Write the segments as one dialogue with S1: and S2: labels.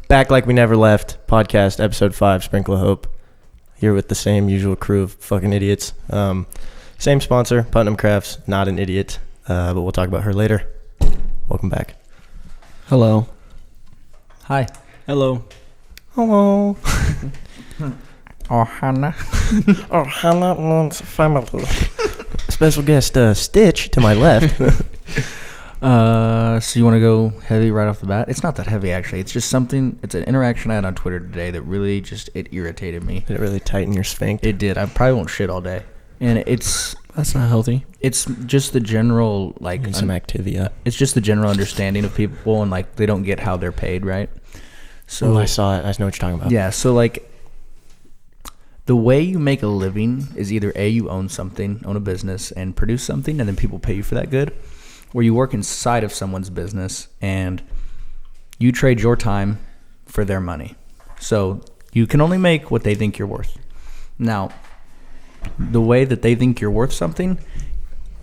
S1: Back like we never left. Podcast episode 5, Sprinkle of Hope. Here with the same usual crew of fucking idiots. Same sponsor, Putnam Crafts. Not an idiot, but we'll talk about her later. Welcome back.
S2: Hello.
S3: Hi.
S2: Hello.
S1: Hello.
S3: Oh, Hannah.
S1: Oh, Hannah wants family. Special guest Stitch to my left.
S3: So you want to go heavy right off the bat? It's not that heavy, actually. It's just something. It's an interaction I had on Twitter today that really it irritated me.
S1: Did it really tighten your sphincter?
S3: It did. I probably won't shit all day. And
S2: That's not healthy.
S3: it's just the general, like...
S1: Need some Activia.
S3: It's just the general understanding of people, and, like, they don't get how they're paid, right?
S1: So I saw it. I know what you're talking about.
S3: Yeah, so, like... The way you make a living is either A, you own something, own a business, and produce something, and then people pay you for that good, or you work inside of someone's business, and you trade your time for their money. So you can only make what they think you're worth. Now, the way that they think you're worth something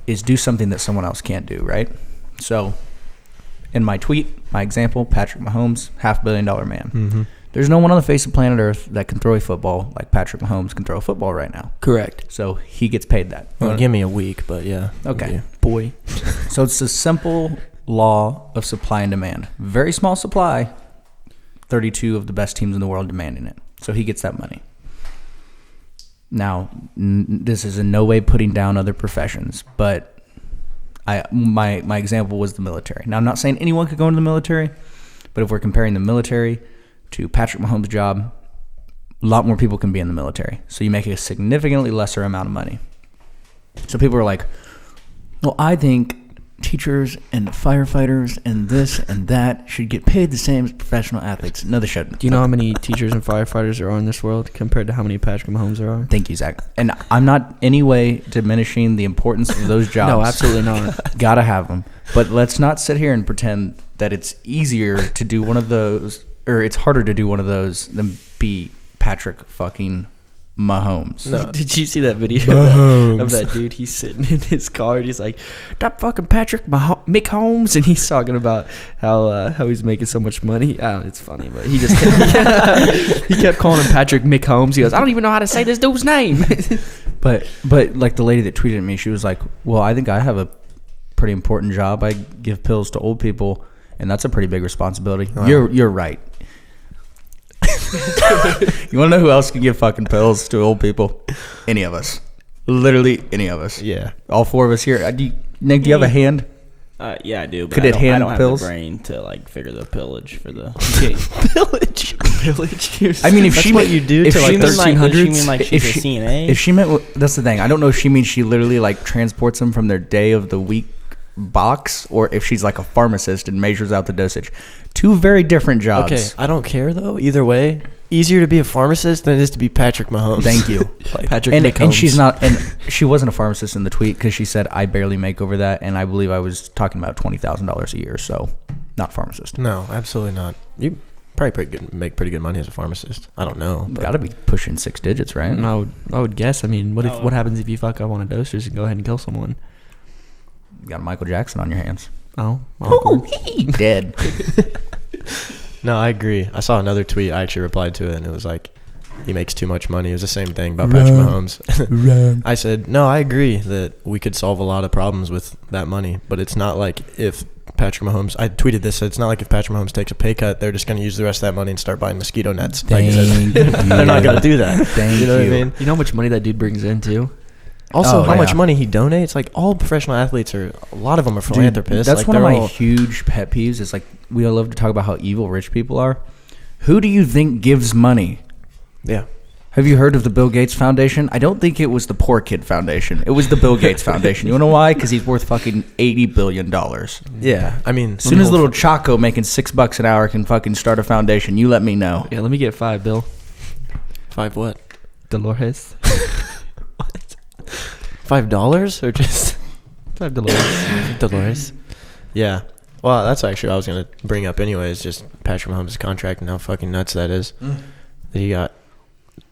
S3: is do something that someone else can't do, right? So in my tweet, my example, Patrick Mahomes, $500 million man.
S1: Mm-hmm.
S3: There's no one on the face of planet Earth that can throw a football like Patrick Mahomes can throw a football right now.
S2: Correct.
S3: So he gets paid that.
S1: Well, give me a week, but yeah.
S3: Okay.
S2: Boy.
S3: So it's a simple law of supply and demand. Very small supply, 32 of the best teams in the world demanding it. So he gets that money. Now, this is in no way putting down other professions, but my example was the military. Now, I'm not saying anyone could go into the military, but if we're comparing the military to Patrick Mahomes' job, a lot more people can be in the military. So you make a significantly lesser amount of money. So people are like, well, I think teachers and firefighters and this and that should get paid the same as professional athletes. No, they shouldn't.
S2: Do you know how many teachers and firefighters there are in this world compared to how many Patrick Mahomes there are?
S3: Thank you, Zach. And I'm not any way diminishing the importance of those jobs.
S2: No, absolutely not.
S3: Gotta have them. But let's not sit here and pretend that it's easier to do one of those, or it's harder to do one of those than be Patrick fucking Mahomes.
S2: No. Did you see that video of that dude? He's sitting in his car and he's like, "That fucking Patrick Mick Holmes," and he's talking about how he's making so much money. It's funny, but he just he kept calling him Patrick Mick Holmes. He goes, "I don't even know how to say this dude's name."
S3: But like the lady that tweeted at me, she was like, "Well, I think I have a pretty important job. I give pills to old people, and that's a pretty big responsibility." Wow. You're right. You want to know who else can give fucking pills to old people? Any of us. Literally any of us.
S1: Yeah.
S3: All 4 of us here. Nick, do you have a hand?
S4: Yeah, I do. But
S3: Could
S4: I
S3: it
S4: don't,
S3: hand
S4: I don't
S3: pills?
S4: have the brain to like figure the pillage for the
S2: Pillage.
S3: I mean, if
S1: That's
S3: she
S1: what you do
S3: if
S1: to
S3: she
S1: like
S3: means
S1: 1300s.
S4: Does she mean like she's a CNA?
S3: If she meant, that's the thing. I don't know if she means she literally like transports them from their day of the week box, or if she's like a pharmacist and measures out the dosage. 2 very different jobs.
S1: Okay, I don't care though. Either way, easier to be a pharmacist than it is to be Patrick Mahomes.
S3: Thank you.
S2: Patrick
S3: and,
S2: Mick
S3: and
S2: Holmes.
S3: she's not, and she wasn't a pharmacist in the tweet because she said I barely make over that, and I believe I was talking about $20,000 a year, so not pharmacist.
S1: No, absolutely not. You probably make pretty good money as a pharmacist. I don't know.
S3: Got to be pushing 6 digits, right?
S2: I would guess. I mean, what happens if you fuck up on a dosage and go ahead and kill someone?
S3: You got Michael Jackson on your hands.
S2: Oh, awkward.
S3: He dead.
S1: No, I agree. I saw another tweet. I actually replied to it, and it was like, he makes too much money. It was the same thing about Patrick Mahomes. I said, no, I agree that we could solve a lot of problems with that money, but it's not like if Patrick Mahomes, I tweeted this, it's not like if Patrick Mahomes takes a pay cut, they're just going to use the rest of that money and start buying mosquito nets. They're not going to do that. You know what I mean?
S2: You know how much money that dude brings in, too?
S1: Also, how much money he donates. Like, all professional athletes a lot of them are philanthropists.
S3: Dude, that's
S1: like,
S3: one of my huge pet peeves. Is like, we all love to talk about how evil rich people are. Who do you think gives money?
S1: Yeah.
S3: Have you heard of the Bill Gates Foundation? I don't think it was the Poor Kid Foundation. It was the Bill Gates Foundation. You know why? Because he's worth fucking $80 billion.
S1: Yeah. I mean,
S3: as soon as little Chaco making $6 an hour can fucking start a foundation, you let me know.
S2: Yeah, let me get 5, Bill.
S1: 5 what?
S2: Dolores.
S1: What? $5 or just
S2: $5?
S1: Dolores? Yeah. Well, that's actually what I was going to bring up anyways, just Patrick Mahomes' contract and how fucking nuts that is. That he got...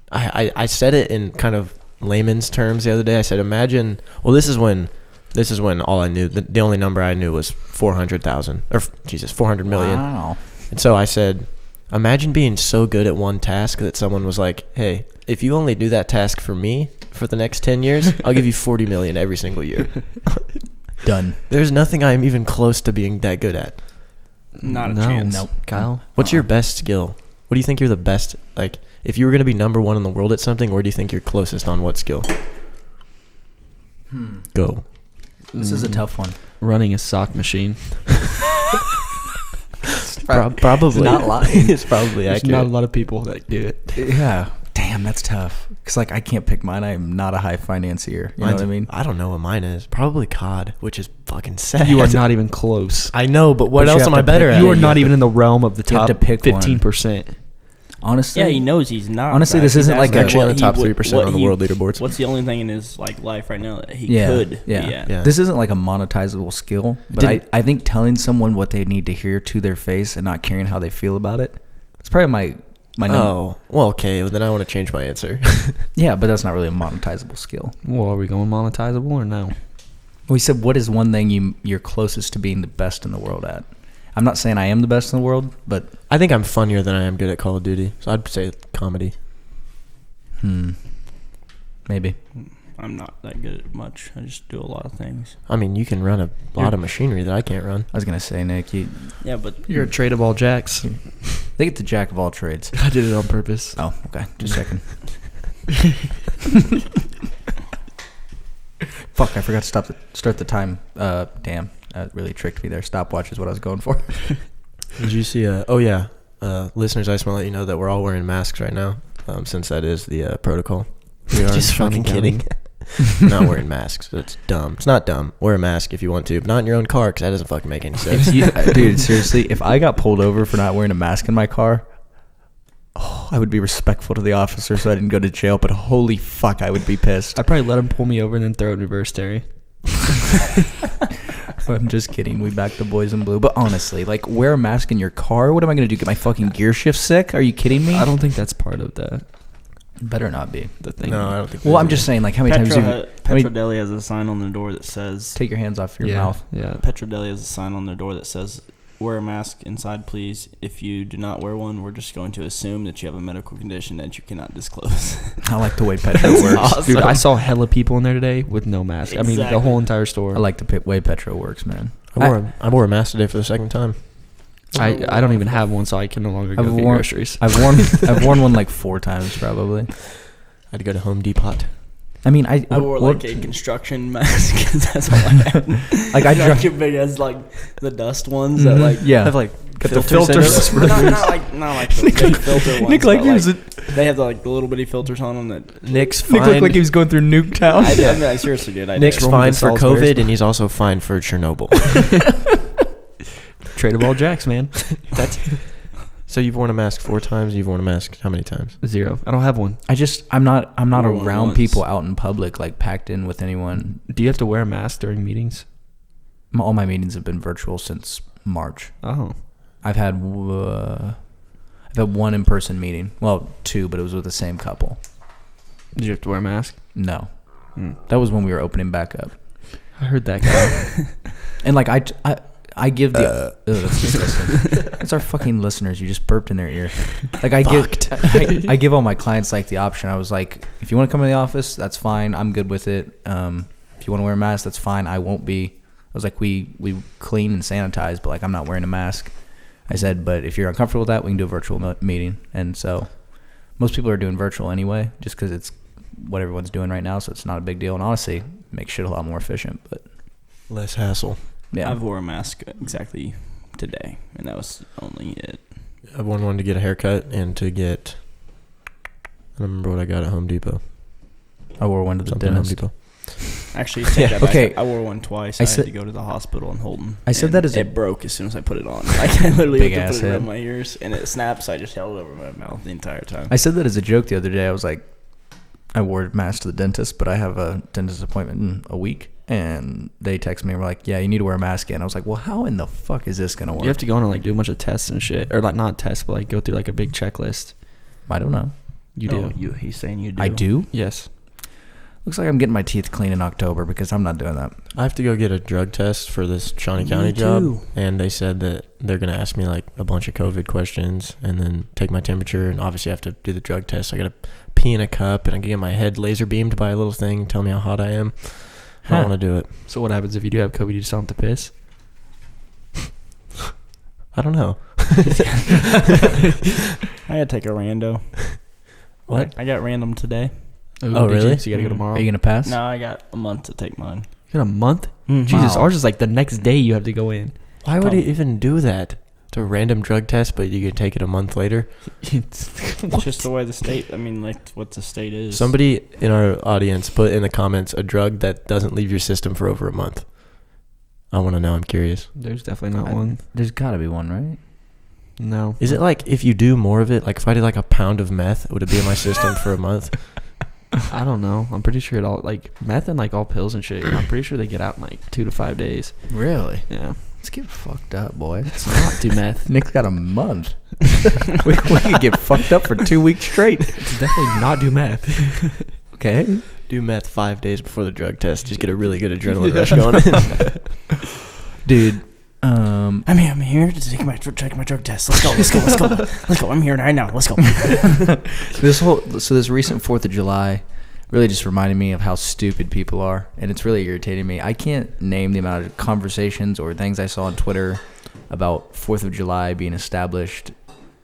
S1: I said it in kind of layman's terms the other day. I said, imagine... Well, this is when all I knew... The only number I knew was 400,000. Or, Jesus, 400 million.
S3: Wow.
S1: And so I said, Imagine being so good at one task that someone was like, "Hey, if you only do that task for me for the next 10 years, I'll give you 40 million every single year."
S3: Done.
S1: There's nothing I'm even close to being that good at.
S4: Not a chance.
S3: Nope.
S2: Kyle.
S1: What's your best skill? What do you think you're the best? Like, if you were going to be number one in the world at something, where do you think you're closest on what skill? Go.
S3: This is a tough one.
S2: Running a sock machine.
S1: Probably.
S3: Not lying.
S1: It's probably
S2: There's
S1: accurate.
S2: not a lot of people that do it.
S3: Yeah. Damn, that's tough. Because, like, I can't pick mine. I am not a high financier. You know what I mean?
S1: I don't know what mine is. Probably COD, which is fucking sad.
S2: You are not even close.
S1: I know, but what
S3: But you
S1: else
S3: have
S1: am I
S3: to
S1: better
S3: pick-
S1: at?
S2: You are not even in the realm of the
S3: You have
S2: top
S3: to pick one.
S2: 15%.
S3: Honestly.
S4: Yeah, he knows he's not.
S3: Honestly,
S4: but
S3: this
S4: he's
S3: isn't like
S4: asking
S3: a-
S1: Actually,
S4: what
S1: on the top
S4: he would-
S1: 3%
S4: what
S1: on the
S4: he-
S1: world leaderboards.
S4: What's the only thing in his like life right now that he
S3: Yeah,
S4: could
S3: yeah.
S4: be at?
S1: Yeah.
S3: This isn't like a monetizable skill, but I think telling someone what they need to hear to their face and not caring how they feel about it, it's probably my number.
S1: Oh, well, okay. Well, then I want to change my answer.
S3: Yeah, but that's not really a monetizable skill.
S2: Well, are we going monetizable or no?
S3: We said, what is one thing you're closest to being the best in the world at? I'm not saying I am the best in the world, but
S1: I think I'm funnier than I am good at Call of Duty. So I'd say comedy.
S3: Maybe.
S4: I'm not that good at much. I just do a lot of things.
S1: I mean, you can run a lot of machinery that I can't run.
S3: I was gonna say, Nick,
S4: Yeah, but
S2: You're a trade of all jacks.
S3: they get the jack of all trades.
S2: I did it on purpose.
S3: Oh, okay, just checking. Fuck, I forgot to start the time. Damn, that really tricked me there. Stopwatch is what I was going for.
S1: Did you see? Oh yeah, listeners, I just want to let you know that we're all wearing masks right now, since that is the protocol. We are
S2: Just
S1: fucking
S2: funny
S1: kidding. We're not wearing masks. It's dumb. It's not dumb. Wear a mask if you want to, but not in your own car because that doesn't fucking make any sense.
S3: Dude, seriously, if I got pulled over for not wearing a mask in my car, I would be respectful to the officer so I didn't go to jail, but holy fuck, I would be pissed.
S2: I'd probably let him pull me over and then throw it in reverse, Terry.
S3: I'm just kidding. We back the boys in blue. But honestly, like, wear a mask in your car? What am I going to do? Get my fucking gear shift sick? Are you kidding me?
S2: I don't think that's part of the
S3: Better not be.
S2: thing.
S1: No, I don't think.
S3: Well, I'm just saying, like, how many times have you...
S4: Petro Deli has a sign on their door that says
S3: Take your hands off your
S2: yeah,
S3: mouth.
S2: Yeah.
S4: Petro Deli has a sign on their door that says wear a mask inside, please. If you do not wear one, we're just going to assume that you have a medical condition that you cannot disclose.
S3: I like the way Petro works.
S2: Dude, I saw hella people in there today with no mask. I mean, the
S4: Exactly.
S2: whole entire store.
S3: I like the way Petro works, man.
S1: I wore a mask today for the second time.
S2: I don't even have one, so I can no longer go
S3: I've
S2: get
S3: worn-
S2: groceries.
S3: I've worn one like 4 times, probably.
S1: I had to go to Home Depot.
S3: I mean, I
S4: wore
S3: what-
S4: like a construction mask 'cause that's all I had.
S3: Like, I
S4: like
S3: dri-
S4: big as like the dust ones that like
S3: yeah.
S1: Have like
S3: Got the
S1: filters.
S3: filters.
S4: not like the big filter ones.
S3: Nick, like,
S4: but,
S3: he was
S4: they have the, like the little bitty filters on them that
S1: Nick's
S3: Nick looked
S1: fined.
S3: like he was going through Nuketown.
S4: I seriously did. I
S1: Nick's
S4: did.
S2: Rolling
S1: fined
S2: the
S1: for
S2: Salisbury's.
S1: COVID, and he's also fined for Chernobyl.
S2: Trade of all jacks, man.
S1: So you've worn a mask 4 times. You've worn a mask how many times?
S2: 0. I don't have one.
S3: I'm not
S4: Wore one
S3: around
S4: once.
S3: people out in public, like packed in with anyone.
S2: Do you have to wear a mask during meetings?
S3: All my meetings have been virtual since March.
S2: Oh.
S3: I've had one in-person meeting. Well, 2, but it was with the same couple.
S2: Did you have to wear a mask?
S3: No. That was when we were opening back up.
S2: I heard that guy.
S3: And like I give the that's disgusting. That's our fucking listeners. You just burped in their ear. Like I give all my clients like the option. I was like, if you want to come to the office, that's fine. I'm good with it. If you want to wear a mask, that's fine. I won't be. I was like, we clean and sanitize, but like I'm not wearing a mask. I said, but if you're uncomfortable with that, we can do a virtual meeting. And so most people are doing virtual anyway, just because it's what everyone's doing right now. So it's not a big deal. And honestly, it makes shit a lot more efficient. But
S1: Less hassle.
S3: yeah,
S4: I've wore a mask exactly today, and that was only it.
S1: I wore one to get a haircut and to get. I don't remember what I got at Home Depot.
S3: I wore one to the
S1: Something at Home
S3: dentist.
S1: Depot.
S4: Actually, take that back.
S3: Okay.
S4: I wore one twice.
S3: I
S4: I
S3: said-
S4: had to go to the hospital in Holden.
S3: I said
S4: and
S3: that as
S4: it
S3: a-
S4: broke as soon as I put it on. Like I literally
S3: Big
S4: had to
S3: ass
S4: put it
S3: head.
S4: around my ears, and it snapped. So I just held it over my mouth the entire time.
S3: I said that as a joke the other day. I was like, I wore a mask to the dentist, but I have a dentist appointment in a week. And they text me and were like, yeah, you need to wear a mask again. I was like, well, how in the fuck is this going to work?
S2: You have to go on and like do a bunch of tests and shit. Or like not tests, but like go through like a big checklist.
S3: I don't know.
S2: You
S4: Oh,
S2: do.
S4: he's saying you do.
S3: I do?
S2: Yes.
S3: Looks like I'm getting my teeth clean in October because I'm not doing that.
S1: I have to go get a drug test for this Shawnee County job, and they said that they're gonna ask me like a bunch of COVID questions, and then take my temperature, and obviously I have to do the drug test. I gotta pee in a cup, and I can get my head laser beamed by a little thing, tell me how hot I am. I don't want to do it.
S2: So what happens if you do have COVID? You just don't have to piss?
S1: I don't know.
S4: I gotta take a rando.
S1: What?
S4: I got random today.
S1: Oh, really?
S2: So you gotta go tomorrow?
S3: Are you going to pass?
S4: No, I got a month to take mine.
S2: You got a month?
S4: Mm-hmm.
S2: Jesus,
S3: Wow.
S2: ours is like the next day you have to go in.
S1: Why would he even do that? It's a random drug test, but you can take it a month later.
S4: It's just the way the state. I mean, like what the state is.
S1: Somebody in our audience put in the comments a drug that doesn't leave your system for over a month. I want to know. I'm curious.
S2: There's definitely not one.
S3: There's got to be one, right?
S2: No.
S1: Is it like if you do more of it, like if I did like a pound of meth, would it be in my system for a month?
S2: I don't know. I'm pretty sure it all, like, meth and, like, all pills and shit, I'm pretty sure they get out in, like, 2 to 5 days.
S3: Really?
S2: Yeah.
S3: Let's get fucked up, boy.
S2: It's not do meth.
S3: Nick's got a month. we could get fucked up for 2 weeks straight.
S2: It's definitely not do meth.
S3: Okay.
S1: Do meth 5 days before the drug test. Just get a really good adrenaline rush going.
S3: Dude,
S4: I'm here to take my drug test. Let's go. I'm here right now. Let's go.
S3: this recent 4th of July really just reminded me of how stupid people are, and it's really irritating me. I can't name the amount of conversations or things I saw on Twitter about 4th of July being established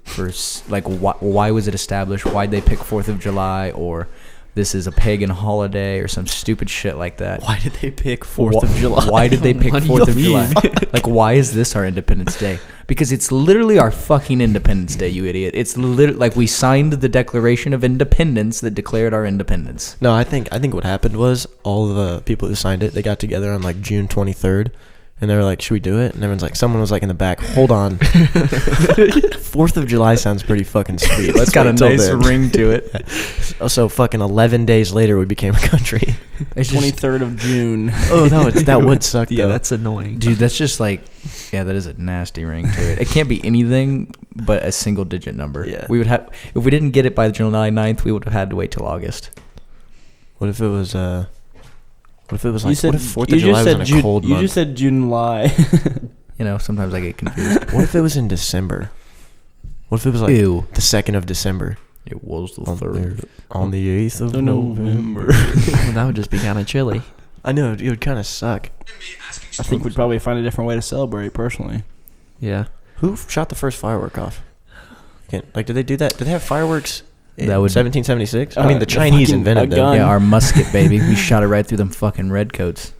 S3: for, like, why was it established? Why'd they pick 4th of July? Or this is a pagan holiday or some stupid shit like that.
S1: Why did they pick 4th of July?
S3: Why did they pick
S2: What do
S3: 4th
S2: you
S3: of July?
S2: mean?
S3: Like, why is this our Independence Day? Because it's literally our fucking Independence Day, you idiot. It's literally like we signed the Declaration of Independence that declared our independence.
S1: No, I think what happened was all the people who signed it, they got together on like June 23rd, and they were like, "Should we do it?" And everyone's like, someone was like in the back, "Hold on, 4th of July sounds pretty fucking sweet. Let's
S3: It's got a
S1: wait till
S3: nice
S1: then."
S3: ring to it.
S1: So fucking 11 days later, we became a country.
S3: It's just,
S4: 23rd of June.
S1: Oh no, that would suck.
S2: Yeah,
S1: though.
S2: that's annoying.
S3: dude, that's just like, yeah, that is a nasty ring to it. It can't be anything but a single digit number.
S1: Yeah.
S3: We would have, if we didn't get it by July 9th, we would have had to wait till August.
S1: What if it was What if it was
S4: You
S1: like?
S4: said,
S1: What if 4th
S4: you
S1: of July
S4: just
S1: was
S4: said
S1: in a cold
S4: You
S1: month?
S4: just said July.
S3: You know, sometimes I get confused.
S1: What if it was in December? What if it was like
S3: Ew.
S1: the 2nd of December?
S3: It was the
S1: On
S3: 3rd.
S1: On the 8th of November.
S2: Well, that would just be kind of chilly.
S1: I know, it would kind of suck.
S4: I think we'd probably find a different way to celebrate, personally.
S2: Yeah.
S1: Who shot the first firework off? Did they do that? Did they have fireworks in
S3: That would-
S1: 1776? I mean, the
S4: the
S1: Chinese
S4: fucking-
S1: invented
S4: a
S1: them.
S4: gun.
S3: Yeah, our musket, baby. We shot it right through them fucking redcoats.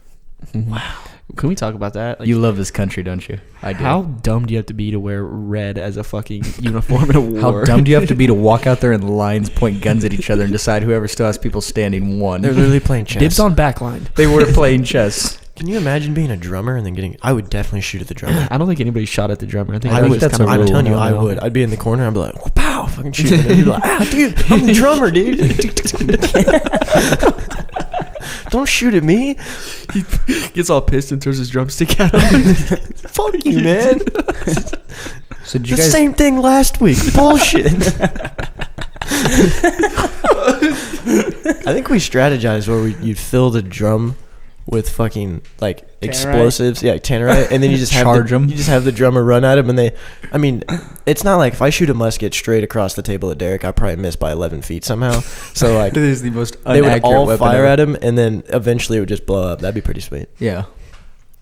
S2: Wow. Can we talk about that? Like,
S3: You love this country, don't you? I do.
S2: how dumb do you have to be to wear red as a fucking uniform in a war?
S3: How dumb do you have to be to walk out there in lines, point guns at each other, and decide whoever still has people standing won?
S1: They're literally playing chess.
S2: Dibs on backline.
S3: They were playing chess.
S1: Can you imagine being a drummer and then getting? I would definitely shoot at the drummer.
S2: I don't think anybody shot at the drummer. I think
S1: I
S2: that
S1: would.
S2: was
S3: that's
S2: kind
S3: a
S2: of
S1: I'm
S3: rule.
S1: telling you, I
S2: no.
S1: would. I'd be in the corner. I'd be like, "Pow!" Fucking shoot. And you'd be like, "Ah, dude, I'm the drummer, dude. Don't shoot at me.
S2: He gets all pissed and throws his drumstick at him.
S1: Fuck you, man.
S3: So did you
S1: The
S3: guys?
S1: same thing last week. Bullshit." I think we strategized where you'd fill the drum with fucking like explosives, yeah, tannerite, and then you just have
S3: Charge 'em.
S1: You just have the drummer run at him, and they. I mean, it's not like if I shoot a musket straight across the table at Derek, I probably miss by 11 feet somehow. So like,
S3: It is the most
S1: they would
S3: inaccurate
S1: all
S3: weapon
S1: fire
S3: ever.
S1: at him, and then eventually it would just blow up. That'd be pretty sweet.
S3: Yeah,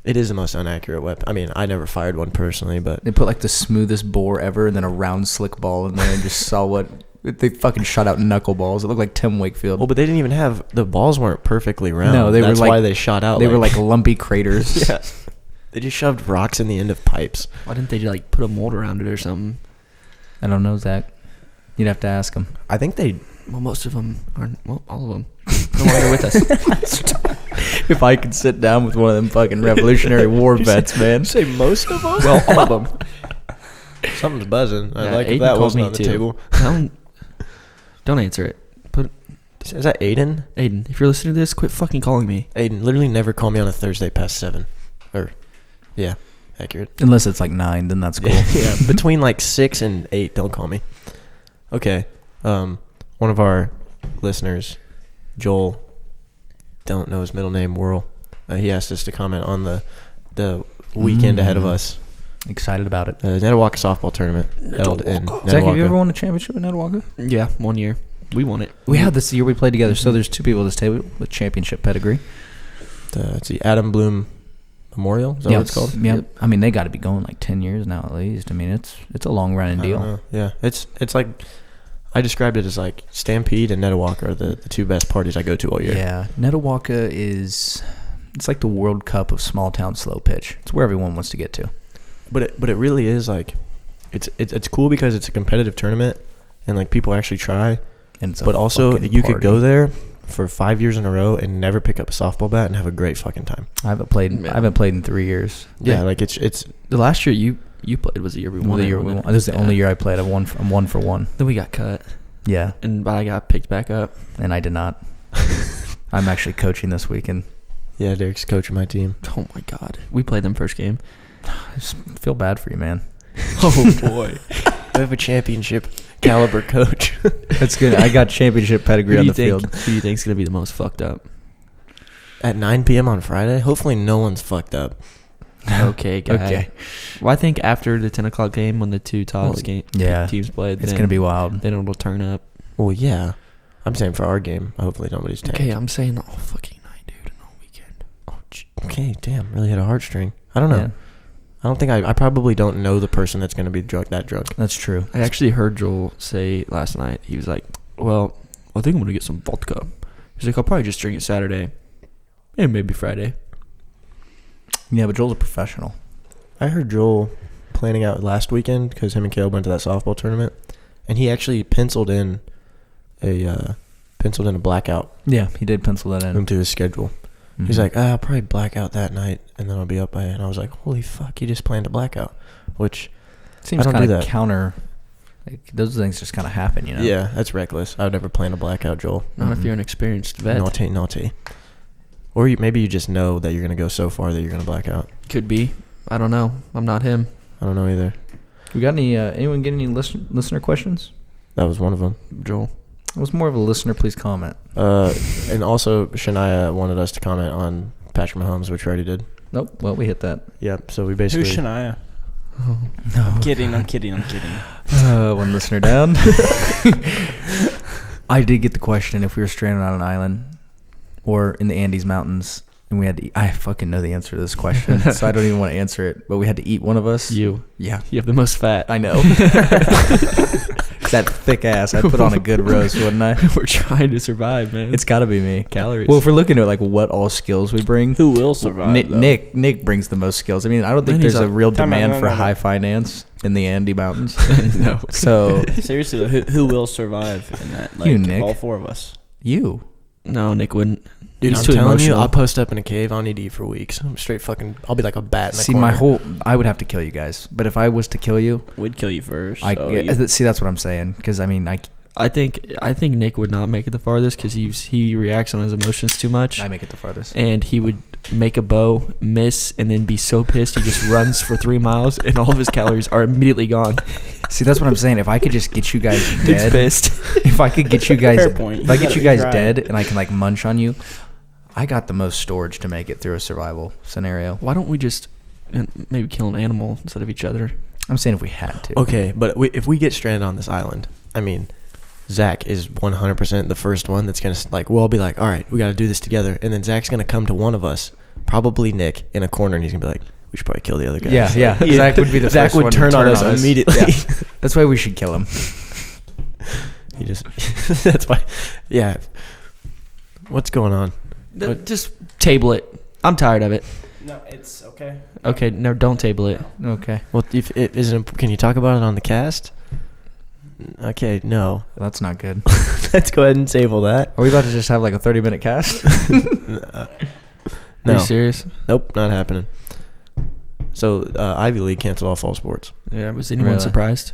S1: It is the most inaccurate weapon. I mean, I never fired one personally, but
S3: they put like the smoothest bore ever, and then a round slick ball in there, and just saw what they fucking shot out knuckleballs. It looked like Tim Wakefield.
S1: well, but they didn't even have the balls weren't perfectly round.
S3: No, they were
S1: That's
S3: like-
S1: why they shot out.
S3: They were like lumpy craters.
S1: yeah. They just shoved rocks in the end of pipes.
S2: Why didn't they like put a mold around it or something?
S3: I don't know, Zach. You'd have to ask him.
S1: I think they.
S2: Well, most of them aren't. Well, all of them. No longer with us.
S3: If I could sit down with one of them fucking Revolutionary War vets, man.
S1: Say most of them.
S2: Well, all of them.
S1: Something's buzzing. I
S2: Yeah,
S1: like if
S2: Aiden
S1: that
S2: called
S1: wasn't
S2: me
S1: on the
S2: too.
S1: table.
S2: Don't answer it. Put
S1: Is that Aiden?
S2: Aiden. If you're listening to this, quit fucking calling me.
S1: Aiden, literally never call me on a Thursday past 7. Or, yeah, accurate.
S3: Unless it's like 9, then that's cool.
S1: Yeah, between like 6 and 8, don't call me. Okay. One of our listeners, Joel, don't know his middle name, Whirl. He asked us to comment on the weekend ahead of us.
S3: Excited about it.
S1: The Netawaka softball tournament held in Netawaka.
S3: Zach, have you ever won a championship in Netawaka?
S2: Yeah, 1 year. We won it.
S3: We had this year we played together. So there's 2 people at this table with championship pedigree.
S1: It's the Adam Bloom Memorial. Is that what it's called?
S3: Yeah. I mean, they got to be going like 10 years now at least. I mean, it's a long running deal.
S1: Yeah, it's like I described it as like Stampede and Netawaka are the 2 best parties I go to all year.
S3: Yeah, Netawaka it's like the World Cup of small town slow pitch. It's where everyone wants to get to.
S1: But it really is like it's cool because it's a competitive tournament and like people actually try.
S3: And
S1: but also you could go there for 5 years in a row and never pick up a softball bat and have a great fucking time.
S3: I haven't played in 3 years.
S1: Yeah, like it's
S2: the last year you played was the year we won.
S3: This is the only year I played. I'm 1 for 1.
S2: Then we got cut.
S3: Yeah,
S2: and I got picked back up,
S3: and I did not. I'm actually coaching this weekend.
S1: Yeah, Derek's coaching my team.
S2: Oh my god, we played them first game.
S3: I just feel bad for you, man.
S2: Oh boy,
S1: we have a championship caliber coach.
S3: That's good. I got championship pedigree on the field.
S2: Who do you think's gonna be the most fucked up?
S1: At 9 p.m. on Friday? Hopefully no one's fucked up.
S2: Okay, guy.
S3: Okay.
S2: Well, I think after the 10 o'clock game when the 2 teams played,
S3: it's gonna be wild.
S2: Then it'll turn up.
S1: Well, yeah. I'm saying for our game, hopefully nobody's tanked.
S2: Okay, I'm saying all fucking night, dude, and all weekend.
S1: Oh, okay, damn. Really hit a heartstring. I don't know.
S3: Yeah.
S1: I don't think I probably don't know the person that's going to be that drunk.
S3: That's true.
S2: I actually heard Joel say last night, he was like, well, I think I'm going to get some vodka. He's like, I'll probably just drink it Saturday and maybe Friday.
S3: Yeah, but Joel's a professional.
S1: I heard Joel planning out last weekend because him and Caleb went to that softball tournament, and he actually penciled in a blackout.
S3: Yeah, he did pencil that in.
S1: Into his schedule. Mm-hmm. He's like, I'll probably black out that night, and then I'll be up by. And I was like, holy fuck, he just planned a blackout, which
S3: seems kind of counter. Like, those things just kind of happen, you know.
S1: Yeah, that's reckless. I would never plan a blackout, Joel.
S2: Not if you're an experienced vet.
S1: Naughty. Or maybe you just know that you're gonna go so far that you're gonna black out.
S2: Could be. I don't know. I'm not him.
S1: I don't know either.
S3: We got anyone get any listener questions?
S1: That was one of them.
S2: Joel.
S3: It was more of a listener. Please comment.
S1: And also Shania wanted us to comment on Patrick Mahomes, which we already did.
S3: Nope. Well, we hit that.
S1: Yep. So we basically.
S4: Who's Shania?
S3: Oh, no.
S4: I'm kidding.
S3: One listener down. I did get the question if we were stranded on an island or in the Andes Mountains and we had to eat. I fucking know the answer to this question, so I don't even want to answer it. But we had to eat one of us.
S2: You.
S3: Yeah.
S2: You have the most fat.
S3: I know. That thick ass. I'd put on a good roast, wouldn't I?
S2: We're trying to survive, man.
S3: It's got to be me.
S2: Calories.
S3: Well, if we're looking at like what all skills we bring,
S4: who will survive?
S3: Nick brings the most skills. I mean, I don't think there's a real demand for high finance in the Andes Mountains.
S2: No.
S3: So
S4: seriously, who will survive in that? Like,
S3: you, Nick.
S4: All 4 of us.
S3: You.
S2: No, Nick wouldn't.
S1: Dude,
S2: He's
S1: I'm
S2: too
S1: telling
S2: emotional.
S1: you, I'll post up in a cave on ED for weeks. I'm straight fucking. I'll be like a bat in the corner.
S3: I would have to kill you guys. But if I was to kill you,
S4: We'd kill you first.
S3: see, that's what I'm saying. Because I mean,
S2: I think Nick would not make it the farthest because he reacts on his emotions too much.
S3: I make it the farthest.
S2: And he would make a bow, miss, and then be so pissed he just runs for 3 miles, and all of his calories are immediately gone.
S3: See, that's what I'm saying. If I could just get you guys dead,
S2: pissed.
S3: If I could get you guys,
S4: Fair point.
S3: If I get you guys dead, and I can like munch on you, I got the most storage to make it through a survival scenario.
S2: Why don't we just maybe kill an animal instead of each other?
S3: I'm saying if we had to.
S1: Okay, but if we get stranded on this island, I mean, Zach is 100% the first one that's going to, like, we'll all be like, all right, we got to do this together. And then Zach's going to come to one of us, probably Nick, in a corner, and he's going to be like, we should probably kill the other guy.
S3: Yeah. Zach would be the
S1: Zach
S3: first
S1: would
S3: one
S1: turn
S3: to
S1: on us immediately.
S3: Yeah. That's why we should kill him.
S1: He just, that's why, yeah. What's going on?
S2: Just table it. I'm tired of it.
S4: No, it's okay.
S2: Okay, no, don't table it.
S3: Okay.
S1: Well, if it isn't, can you talk about it on the cast? Okay, no.
S3: That's not good.
S1: Let's go ahead and table that.
S3: Are we about to just have like a 30-minute cast?
S2: Are you serious?
S1: Nope, not happening. So, Ivy League canceled all fall sports.
S2: Yeah, was anyone
S3: Really?
S2: surprised?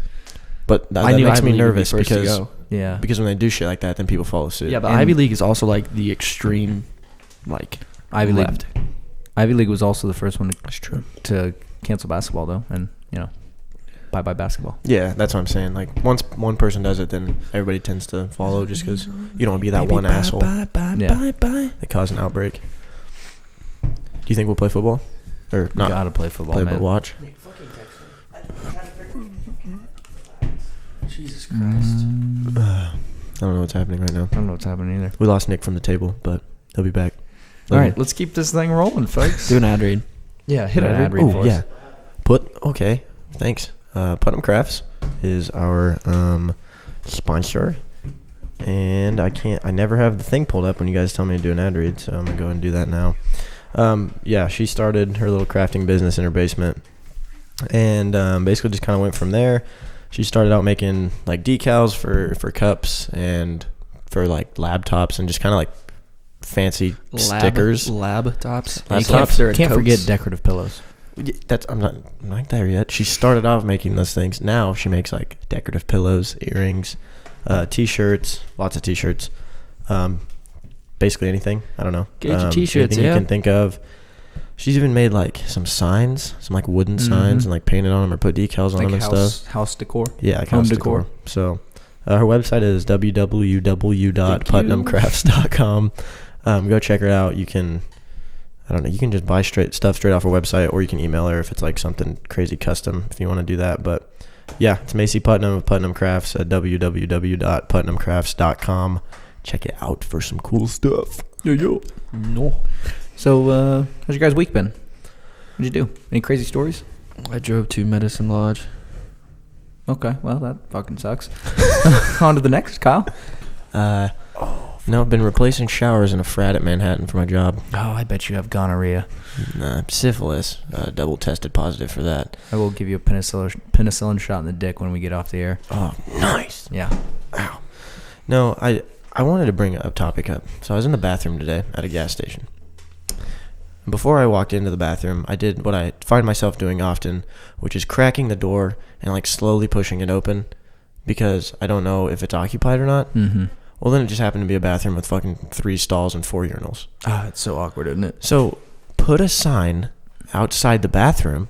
S1: But that
S2: I knew
S1: makes
S2: Ivy
S1: me
S2: League would be
S1: nervous
S2: first to
S1: because
S2: go.
S3: Yeah.
S1: because when they do shit like that, then people follow suit.
S2: Yeah, but
S3: And-
S2: Ivy League is also like the extreme, like
S3: Ivy
S2: left.
S3: Ivy League was also the first one
S1: That's true.
S3: to cancel basketball, though, and you know. bye basketball.
S1: Yeah, that's what I'm saying. Like once one person does it, then everybody tends to follow just because you don't want to be that one asshole that caused an outbreak. Do you think we'll play football? Or not?
S3: Gotta play football,
S1: Play
S3: man.
S1: but watch.
S2: Jesus Christ.
S1: I don't know what's happening right now.
S3: I don't know what's happening either.
S1: We lost Nick from the table, but he'll be back.
S3: All right, let's keep this thing rolling, folks.
S2: Do an ad read.
S3: Yeah, hit an ad read for us.
S1: yeah. Okay, thanks. Putnam Crafts is our sponsor, and I never have the thing pulled up when you guys tell me to do an ad read, so I'm gonna go ahead and do that now. Yeah, she started her little crafting business in her basement, and basically just kind of went from there. She started out making like decals for cups and for like laptops and just kind of like fancy stickers.
S2: Lab tops.
S3: Can't forget decorative pillows.
S1: I'm not there yet. She started off making those things. Now she makes like decorative pillows, earrings, t-shirts, lots of t-shirts. Basically anything. I don't know.
S2: Get your t-shirts,
S1: anything you can think of. She's even made like some signs, some like wooden signs, and like painted on them or put decals on them and stuff.
S3: House decor.
S1: Yeah, like home decor. So her website is www.putnamcrafts.com. Go check her out. You can, I don't know, you can just buy stuff straight off her website, or you can email her if it's like something crazy custom if you want to do that. But yeah, it's Macy Putnam of Putnam Crafts at www.putnamcrafts.com. Check it out for some cool stuff.
S3: No. So, how's your guys' week been? What'd you do? Any crazy stories?
S2: I drove to Medicine Lodge.
S3: Okay, well, that fucking sucks. On to the next, Kyle.
S1: No, I've been replacing showers in a frat at Manhattan for my job.
S3: Oh, I bet you have gonorrhea.
S1: Nah, syphilis. Double tested positive for that.
S3: I will give you a penicillin shot in the dick when we get off the air.
S1: Oh, nice.
S3: Yeah.
S1: Ow. No, I wanted to bring a topic up. So I was in the bathroom today at a gas station. Before I walked into the bathroom, I did what I find myself doing often, which is cracking the door and like slowly pushing it open because I don't know if it's occupied or not.
S3: Mm-hmm.
S1: Well, then it just happened to be a bathroom with fucking 3 stalls and 4 urinals.
S3: Ah, it's so awkward, isn't it?
S1: So put a sign outside the bathroom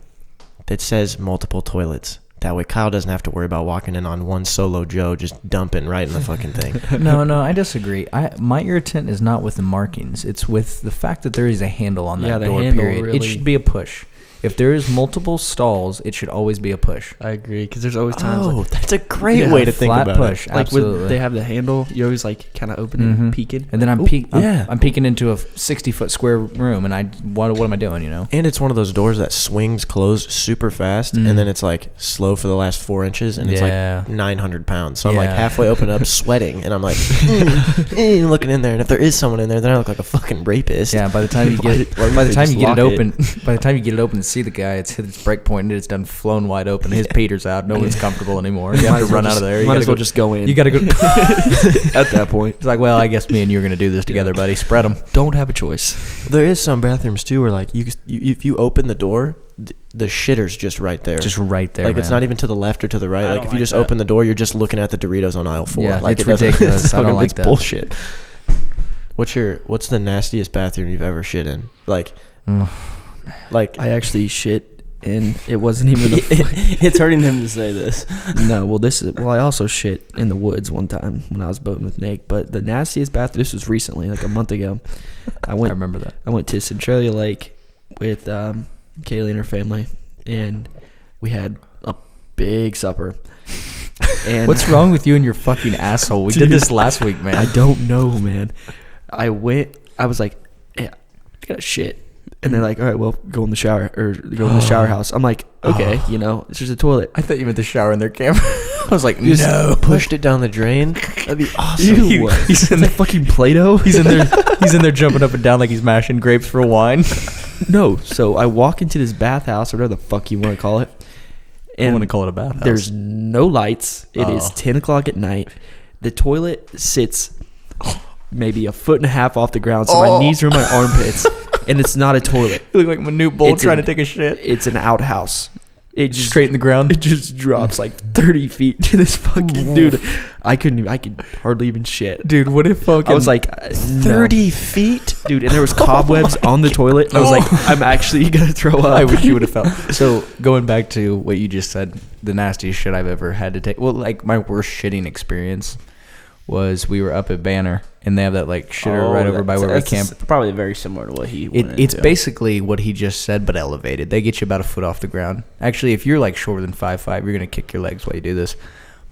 S1: that says multiple toilets. That way Kyle doesn't have to worry about walking in on one solo Joe just dumping right in the fucking thing.
S3: No, I disagree. My irritant is not with the markings. It's with the fact that there is a handle on that door, period.
S2: Really...
S3: It should be a push. If there is multiple stalls, it should always be a push.
S2: I agree, because there's always times like...
S1: that's a great way to think about
S3: push,
S1: it.
S2: Like
S3: absolutely.
S2: when they have the handle, you always like kind of open it and peek it.
S3: And then I'm peeking into a 60-foot square room, and what am I doing, you know?
S1: And it's one of those doors that swings closed super fast, and then it's like slow for the last 4 inches, and it's like 900 pounds. So I'm like halfway open up, sweating, and I'm like looking in there, and if there is someone in there, then I look like a fucking rapist.
S3: Yeah, by the time you get it open and see the guy, it's hit its break point and it's done flown wide open. His Peter's out. No one's comfortable anymore. You have to run out of there. You
S2: might as well just go in.
S3: You got to go
S2: at that point.
S3: It's like, well, I guess me and you are going to do this together, buddy. Spread them.
S2: Don't have a choice.
S1: There is some bathrooms too where like you if you open the door, the shitter's just right there.
S3: Just right there.
S1: Like it's not even to the left or to the right. Like if you just open the door, you're just looking at the Doritos on aisle 4.
S3: Yeah,
S1: like
S3: it's ridiculous. I don't like that.
S1: Bullshit. What's the nastiest bathroom you've ever shit in? Like
S2: I actually shit. And it wasn't even
S4: it's hurting him to say this.
S2: No, I also shit in the woods one time when I was boating with Nick. But the nastiest bathroom, this was recently, like a month ago. I remember that. I went to Centralia Lake with Kaylee and her family, and we had a big supper. And
S3: what's wrong with you and your fucking asshole? We did this last week, man.
S2: I don't know, man. I was like, yeah, I got shit. And they're like, all right, well, go in the shower or go in the shower house. I'm like, okay, it's just a toilet.
S3: I thought you meant the shower in their camera. I was like,
S1: you
S3: no.
S1: Pushed it down the drain. That'd be awesome.
S2: Ew. He's in the fucking Play-Doh.
S3: He's in there jumping up and down like he's mashing grapes for wine.
S2: No, so I walk into this bathhouse or whatever the fuck you want to call it. And
S3: I want to call it a bathhouse.
S2: There's no lights. It is 10 o'clock at night. The toilet sits maybe a foot and a half off the ground, so my knees are in my armpits. And it's not a toilet.
S3: You look like Manute Bull trying to take a shit.
S2: It's an outhouse. It just
S3: Straight in the ground.
S2: It just drops like 30 feet to this fucking dude. I could hardly even shit.
S3: Dude, what if fucking...
S2: I was like,
S1: 30 feet?
S2: dude, and there was cobwebs on the toilet. And I was like, I'm actually gonna throw up.
S3: I wish you would have felt. So going back to what you just said, the nastiest shit I've ever had to take. Well, like my worst shitting experience was we were up at Banner, and they have that like shitter right over by where we camp.
S4: Probably very similar to what he went
S3: It's
S4: into.
S3: basically what he just said, but elevated. They get you about a foot off the ground. Actually, if you're like shorter than 5'5", you're gonna kick your legs while you do this.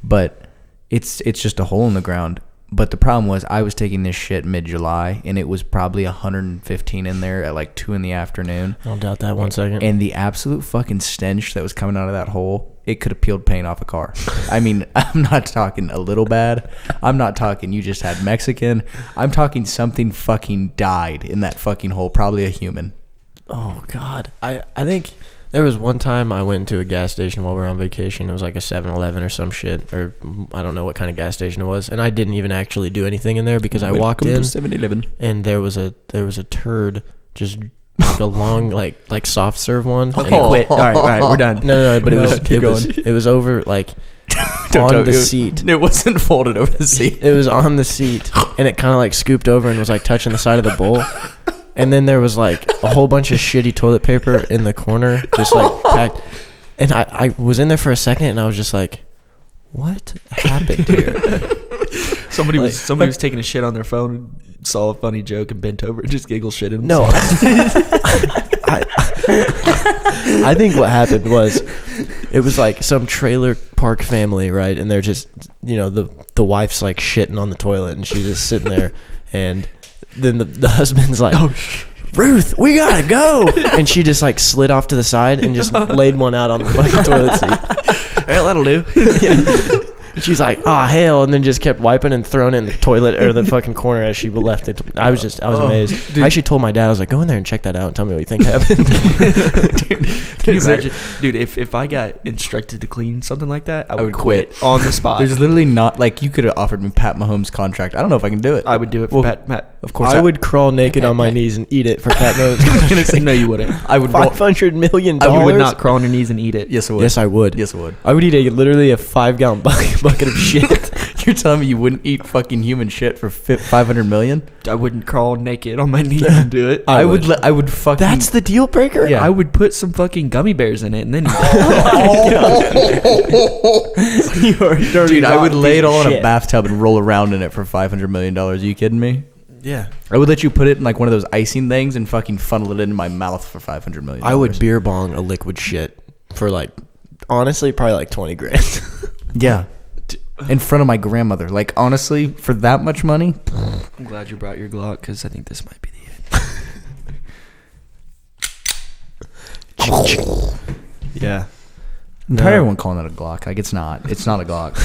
S3: But it's just a hole in the ground. But the problem was I was taking this shit mid-July, and it was probably 115 in there at like 2 in the afternoon.
S1: I don't doubt that 1 second.
S3: And the absolute fucking stench that was coming out of that hole, it could have peeled paint off a car. I mean, I'm not talking a little bad. I'm not talking you just had Mexican. I'm talking something fucking died in that fucking hole, probably a human.
S1: Oh, God. I think there was one time I went into a gas station while we were on vacation. It was like a 7-Eleven or some shit, or I don't know what kind of gas station it was. And I didn't even actually do anything in there because I walked in
S3: 7-Eleven.
S1: and there was a turd just like a long like soft serve one.
S2: Okay, quit. All right, we're done.
S1: No, but
S3: Keep
S1: it was over like on the seat.
S3: It wasn't folded over the seat.
S1: It was on the seat, and it kind of like scooped over and was like touching the side of the bowl. And then there was like a whole bunch of shitty toilet paper in the corner, just like packed. And I was in there for a second, and I was just like, "What happened here?"
S2: Somebody was taking a shit on their phone, saw a funny joke, and bent over and just giggle shit at
S1: No, I think what happened was it was like some trailer park family, right? And they're just, the wife's like shitting on the toilet, and she's just sitting there, and then the husband's like, Ruth, we gotta go, and she just like slid off to the side and just laid one out on the fucking toilet seat.
S2: Well, that'll do.
S1: She's like, oh hell, and then just kept wiping and throwing it in the toilet or the fucking corner as she left it. I was amazed.
S3: Dude.
S1: I actually told my dad, I was like, go in there and check that out and tell me what you think happened.
S2: Can you imagine, dude? If I got instructed to clean something like that, I would
S3: quit
S2: on the spot.
S3: There's literally not like you could have offered me Pat Mahomes' contract. I don't know if I can do it.
S2: I would do it for Pat.
S3: Of course,
S1: I would crawl naked on my knees and eat it for Pat Mahomes.
S2: No, you wouldn't.
S3: I would roll.
S1: $500 million.
S2: You would not crawl on your knees and eat it.
S3: Yes, I would.
S1: Yes, I would.
S3: Yes, I would.
S1: I would eat literally a 5-gallon bucket of shit.
S3: You're telling me you wouldn't eat fucking human shit for $500 million?
S2: I wouldn't crawl naked on my knees and do it.
S3: I would. I would fucking.
S1: That's the deal breaker?
S3: Yeah.
S2: I would put some fucking gummy bears in it and then eat it.
S1: You are a dirty,
S3: Dude, I would
S1: rotten
S3: lay it
S1: piece of
S3: all in a
S1: shit.
S3: bathtub and roll around in it for $500 million. Are you kidding me?
S1: Yeah.
S3: I would let you put it in like one of those icing things and fucking funnel it into my mouth for $500 million.
S1: I would beer bong a liquid shit for like, honestly, probably like 20 grand.
S3: Yeah. In front of my grandmother. Like, honestly, for that much money?
S2: I'm glad you brought your Glock because I think this might be the end.
S1: Yeah.
S3: I'm tired of everyone calling it a Glock. Like, it's not. It's not a Glock.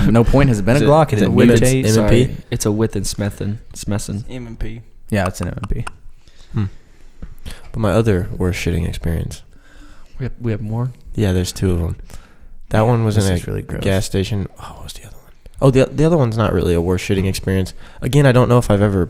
S3: No point has it been a Glock. It's a
S1: Women's
S3: mutate.
S1: M&P?
S2: Sorry. It's a With and Smesson.
S4: M&P.
S3: Yeah, it's an M&P.
S1: But my other worst shitting experience.
S2: We have more.
S1: Yeah, there's 2 of them. That one was
S3: This
S1: in
S3: is
S1: a
S3: really gross.
S1: gas station. Oh, what was the other one? Oh, the other one's not really a worst shitting experience. Again, I don't know if I've ever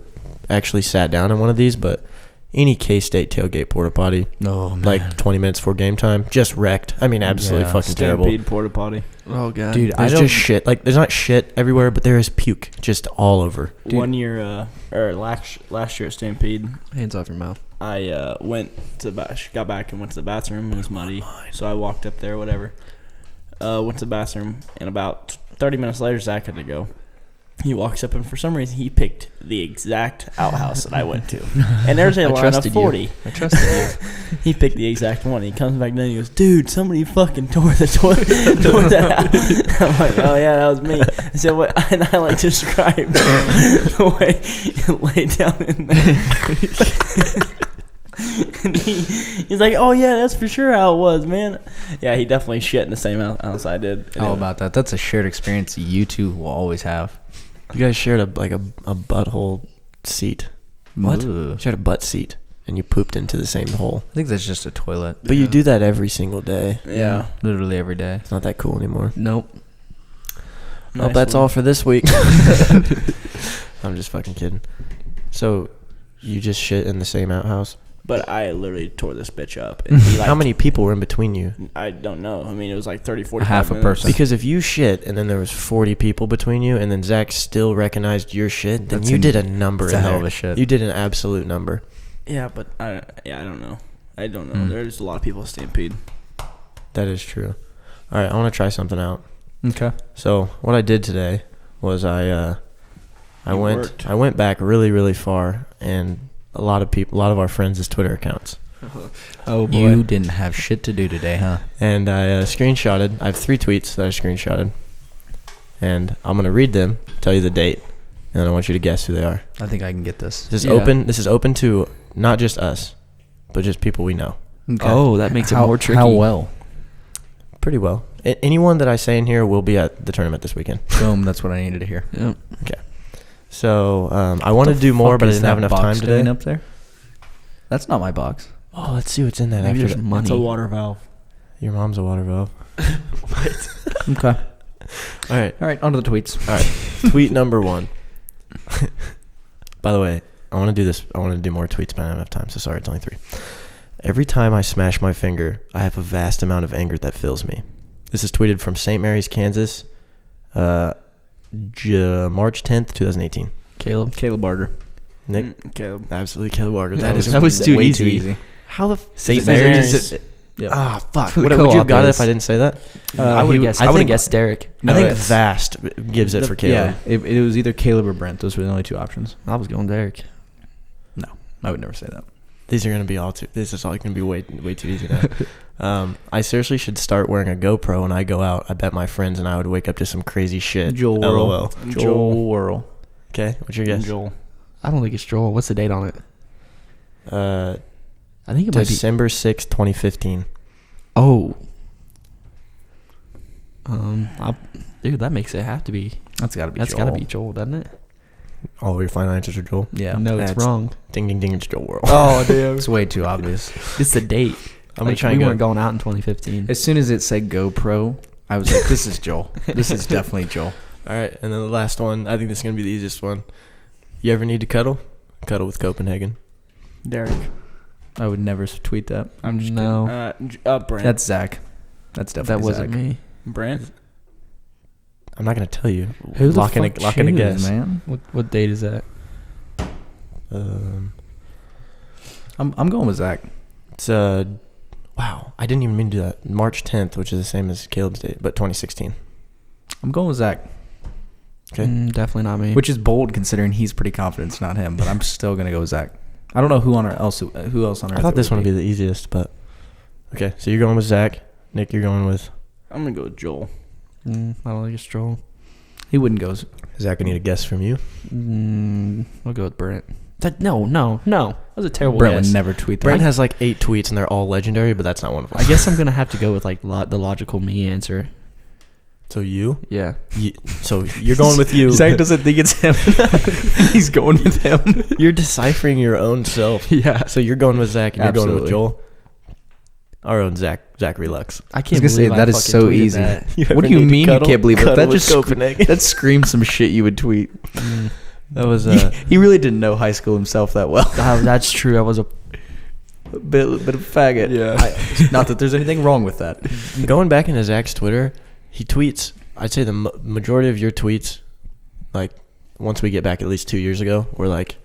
S1: actually sat down in one of these, but any K-State tailgate porta potty,
S3: Oh, man.
S1: like 20 minutes before game time, just wrecked. I mean, absolutely
S3: Yeah.
S1: fucking terrible.
S4: Stampede porta potty.
S2: Oh god,
S3: Dude,
S1: There's
S3: I don't.
S1: just shit. Like, there's not shit everywhere, but there is puke just all over.
S3: Dude.
S4: 1 year, or last year at Stampede,
S2: hands off your mouth.
S4: I got back and went to the bathroom. It was muddy, so I walked up there, whatever. Went to the bathroom, and about 30 minutes later, Zach had to go. He walks up, and for some reason, he picked the exact outhouse that I went to. And there's a line of 40.
S2: I trusted you.
S4: He picked the exact one. He comes back down and he goes, dude, somebody fucking tore the toilet. Tore that out. I'm like, oh, yeah, that was me. I said, what? And I, like, described the way he laid down in there. And he's like, oh, yeah, that's for sure how it was, man. Yeah, he definitely shit in the same house I did.
S3: How about that? That's a shared experience you two will always have.
S1: You guys shared a butthole seat. What?
S3: Ooh.
S1: You shared a butt seat, and you pooped into the same hole.
S3: I think that's just a toilet.
S1: But you do that every single day.
S4: Yeah.
S3: Literally every day.
S1: It's not that cool anymore.
S2: Nope.
S1: Well,
S4: Nice
S1: that's
S4: one.
S1: all for this week. I'm just fucking kidding. So, you just shit in the same outhouse?
S4: But I literally tore this bitch up. And he, like,
S1: How many people were in between you?
S4: I don't know. I mean, it was like 30, 45
S3: half a
S4: minutes.
S3: person.
S1: Because if you shit and then there was 40 people between you, and then Zach still recognized your shit, then
S3: That's
S1: you did a number
S3: that's
S1: in
S3: a hell
S1: there.
S3: of a shit.
S1: You did an absolute number.
S4: Yeah, but I don't know. I don't know. There's a lot of people at Stampede.
S1: That is true. All right, I want to try something out.
S3: Okay.
S1: So what I did today was I
S4: worked.
S1: went back really, really far, and a lot of our friends' Twitter accounts.
S2: Oh boy.
S3: You didn't have shit to do today, huh?
S1: And I screenshotted. I have 3 tweets that I screenshotted. And I'm going to read them, tell you the date, and I want you to guess who they are.
S3: I think I can get this.
S1: This is
S2: Yeah.
S1: open. This is open to not just us, but just people we know.
S3: Okay.
S2: Oh, that makes it more tricky.
S3: How well?
S1: Pretty well. Anyone that I say in here will be at the tournament this weekend.
S3: Boom. That's what I needed to hear.
S2: Yep.
S1: So I wanted to do more, but I didn't have enough time today.
S3: Up there? That's not my box.
S1: Oh, let's see what's in that
S2: Maybe
S1: after
S2: there's
S1: that.
S2: money.
S4: It's a water valve.
S1: Your mom's a water valve.
S3: Okay.
S1: All right.
S3: All right. On to the tweets.
S1: All right. Tweet number 1. By the way, I want to do this. I want to do more tweets, but I don't have enough time, so sorry, it's only 3. Every time I smash my finger, I have a vast amount of anger that fills me. This is tweeted from St. Mary's, Kansas, March 10th, 2018.
S2: Caleb Barger.
S1: Nick?
S4: Caleb.
S1: Absolutely, Caleb Barger.
S2: That was too
S3: way
S2: easy.
S3: too easy.
S1: How the
S2: St.
S1: is
S2: Mary's.
S1: it-
S3: Yeah.
S1: Ah, fuck.
S2: For the
S1: Would you have got it
S2: co-authors.
S1: if I didn't say that?
S2: I would have guessed. I would have
S1: think-
S2: guessed Derek.
S3: No,
S1: I think
S3: it's-
S1: Vast gives it for Caleb.
S3: Yeah. It was either Caleb or Brent. Those were the only 2 options.
S2: I was going Derek.
S3: No, I would never say that.
S1: These are going to be all too. This is all going to be way too easy now. I seriously should start wearing a GoPro when I go out. I bet my friends and I would wake up to some crazy shit.
S3: Joel
S1: LOL.
S3: Joel Whirl.
S1: Okay, what's your guess?
S4: Joel.
S2: I don't think it's Joel. What's the date on it? I think it might be.
S1: December 6th, 2015.
S2: Oh. Dude, that makes it have to be.
S3: That's got to be
S2: That's
S3: Joel.
S2: got to be Joel, doesn't it?
S1: All your final answers are Joel.
S3: Yeah.
S2: No, it's
S1: That's-
S2: wrong.
S1: Ding, ding, ding. It's Joel World.
S2: Oh, damn.
S3: It's way too obvious.
S2: It's the date.
S1: I'm going to try
S2: we
S1: and
S2: weren't
S1: go.
S2: going out in 2015.
S3: As soon as it said GoPro, I was like, this is Joel. This is definitely Joel.
S1: All right, and then the last one. I think this is going to be the easiest one. You ever need to cuddle? Cuddle with Copenhagen.
S4: Derek.
S3: I would never tweet that.
S4: I'm just
S2: No.
S4: kidding. Brent.
S3: That's Zach. That's definitely
S2: That wasn't
S3: Zach.
S2: me.
S4: Brent.
S1: I'm not going to tell you.
S3: Who the
S1: lock in
S3: fuck
S1: a, lock in a
S3: chooses,
S1: guess.
S3: man?
S2: What date is that?
S3: I'm going with Zach.
S1: It's wow. I didn't even mean to do that. March 10th, which is the same as Caleb's date, but 2016.
S3: I'm going with Zach,
S1: Okay.
S2: Definitely not me.
S3: which is bold considering he's pretty confident it's not him. But I'm still gonna go with Zach. I don't know who else on earth.
S1: I thought
S3: it
S1: this one would
S3: be.
S1: be the easiest, but okay. So you're going with Zach. Nick, you're going with
S4: I'm gonna go with Joel.
S2: I don't think it's Joel.
S3: He wouldn't go.
S1: Zach. I need a guess from you.
S2: I'll go with Brent. No. That was a terrible
S3: Brent
S2: guess.
S3: would never tweet that.
S1: Brent has like 8 tweets and they're all legendary, but that's not one of them.
S2: I guess I'm gonna have to go with like the logical me answer.
S1: So you?
S2: Yeah.
S1: So you're going with you.
S3: Zach doesn't think it's him. He's going with him.
S1: You're deciphering your own self.
S2: Yeah.
S1: So you're going with Zach and you're going with
S3: Absolutely.
S1: Joel. Our own Zachary Lux.
S2: I
S3: I
S2: can't
S3: was gonna
S2: believe
S3: say that is
S2: fucking
S3: so
S2: tweeted
S3: easy.
S2: that.
S3: What do you mean you can't believe it? That just
S1: Copenhagen.
S3: that screams some shit you would tweet.
S1: That was
S3: He really didn't know high school himself that well.
S2: That's true. I was a
S3: bit of a faggot.
S2: Yeah.
S3: Not that there's anything wrong with that.
S1: going back into Zach's Twitter. He tweets. I'd say the majority of your tweets, like once we get back at least 2 years ago, were like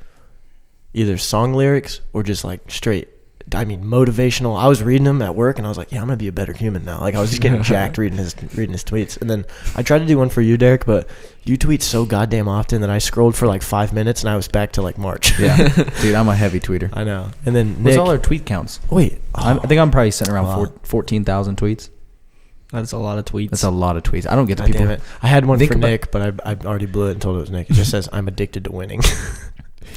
S1: either song lyrics or just like straight. I mean, motivational. I was reading them at work, and I was like, "Yeah, I'm gonna be a better human now." Like I was just getting jacked reading his tweets. And then I tried to do one for you, Derek, but you tweet so goddamn often that I scrolled for like 5 minutes, and I was back to like March.
S3: Yeah, dude, I'm a heavy tweeter.
S1: I know. And then
S3: What's
S1: Nick.
S3: all our tweet counts?
S1: Wait,
S3: I think I'm probably sitting around
S1: Wow.
S3: 14,000 tweets.
S2: That's a lot of tweets.
S3: That's a lot of tweets. I don't get to
S1: God
S3: people.
S1: damn it. I had one
S3: Think
S1: for
S3: about-
S1: Nick, but I already blew it and told it was Nick. It just says, I'm addicted to winning.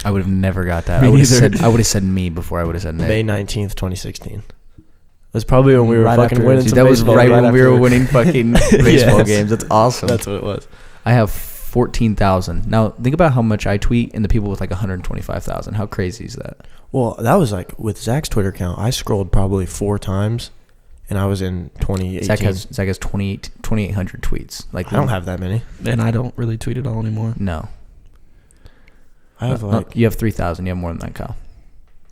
S3: I would have never got that.
S2: Me
S3: I would have
S2: neither.
S3: said I would have said me before I would have said Nick.
S1: May 19th, 2016. It was probably when we were
S2: Right
S1: fucking
S2: after-
S1: winning
S3: Dude,
S1: some
S3: that was
S1: baseball.
S3: right when we were
S1: after-
S3: winning fucking baseball
S1: Yes.
S3: games. That's awesome.
S1: That's what it was.
S3: I have 14,000. Now think about how much I tweet and the people with like 125,000. How crazy is that?
S1: Well, that was like with Zach's Twitter account. I scrolled probably 4 times, and I was in 2018.
S3: Zach has 2,800 tweets. Like
S1: I don't have that many.
S2: and I don't really tweet at all anymore.
S3: no.
S1: I have like
S3: You have 3,000. You have more than that, Kyle.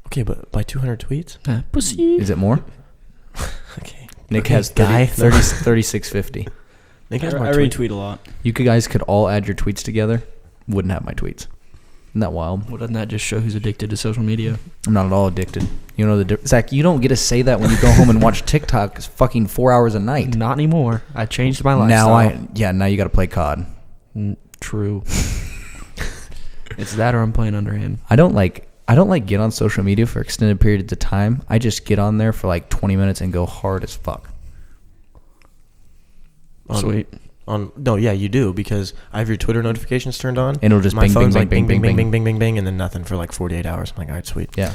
S1: Okay, but by 200 tweets?
S2: Pussy.
S3: Is it more?
S1: Okay.
S3: Nick
S1: Okay,
S3: has
S1: guy.
S3: 3650.
S1: Nick has more
S4: I
S1: tweets.
S4: retweet a lot.
S3: You guys could all add your tweets together. Wouldn't have my tweets. Isn't that wild?
S2: Well, doesn't that just show who's addicted to social media?
S3: I'm not at all addicted. You know the difference. Zach, you don't get to say that when you go home and watch TikTok fucking 4 hours a night.
S2: Not anymore. I changed my lifestyle.
S3: Now you got to play COD.
S2: True. It's that or I'm playing underhand.
S3: I don't like get on social media for extended periods of time. I just get on there for like 20 minutes and go hard as fuck.
S2: Sweet.
S1: No, yeah, you do, because I have your Twitter notifications turned on.
S3: And it'll just
S1: My
S3: bing, bing,
S1: phone's
S3: bing,
S1: like
S3: bing, bing, bing,
S1: bing, bing, bing, bing, and then nothing for like 48 hours. I'm like, all right, sweet.
S3: Yeah,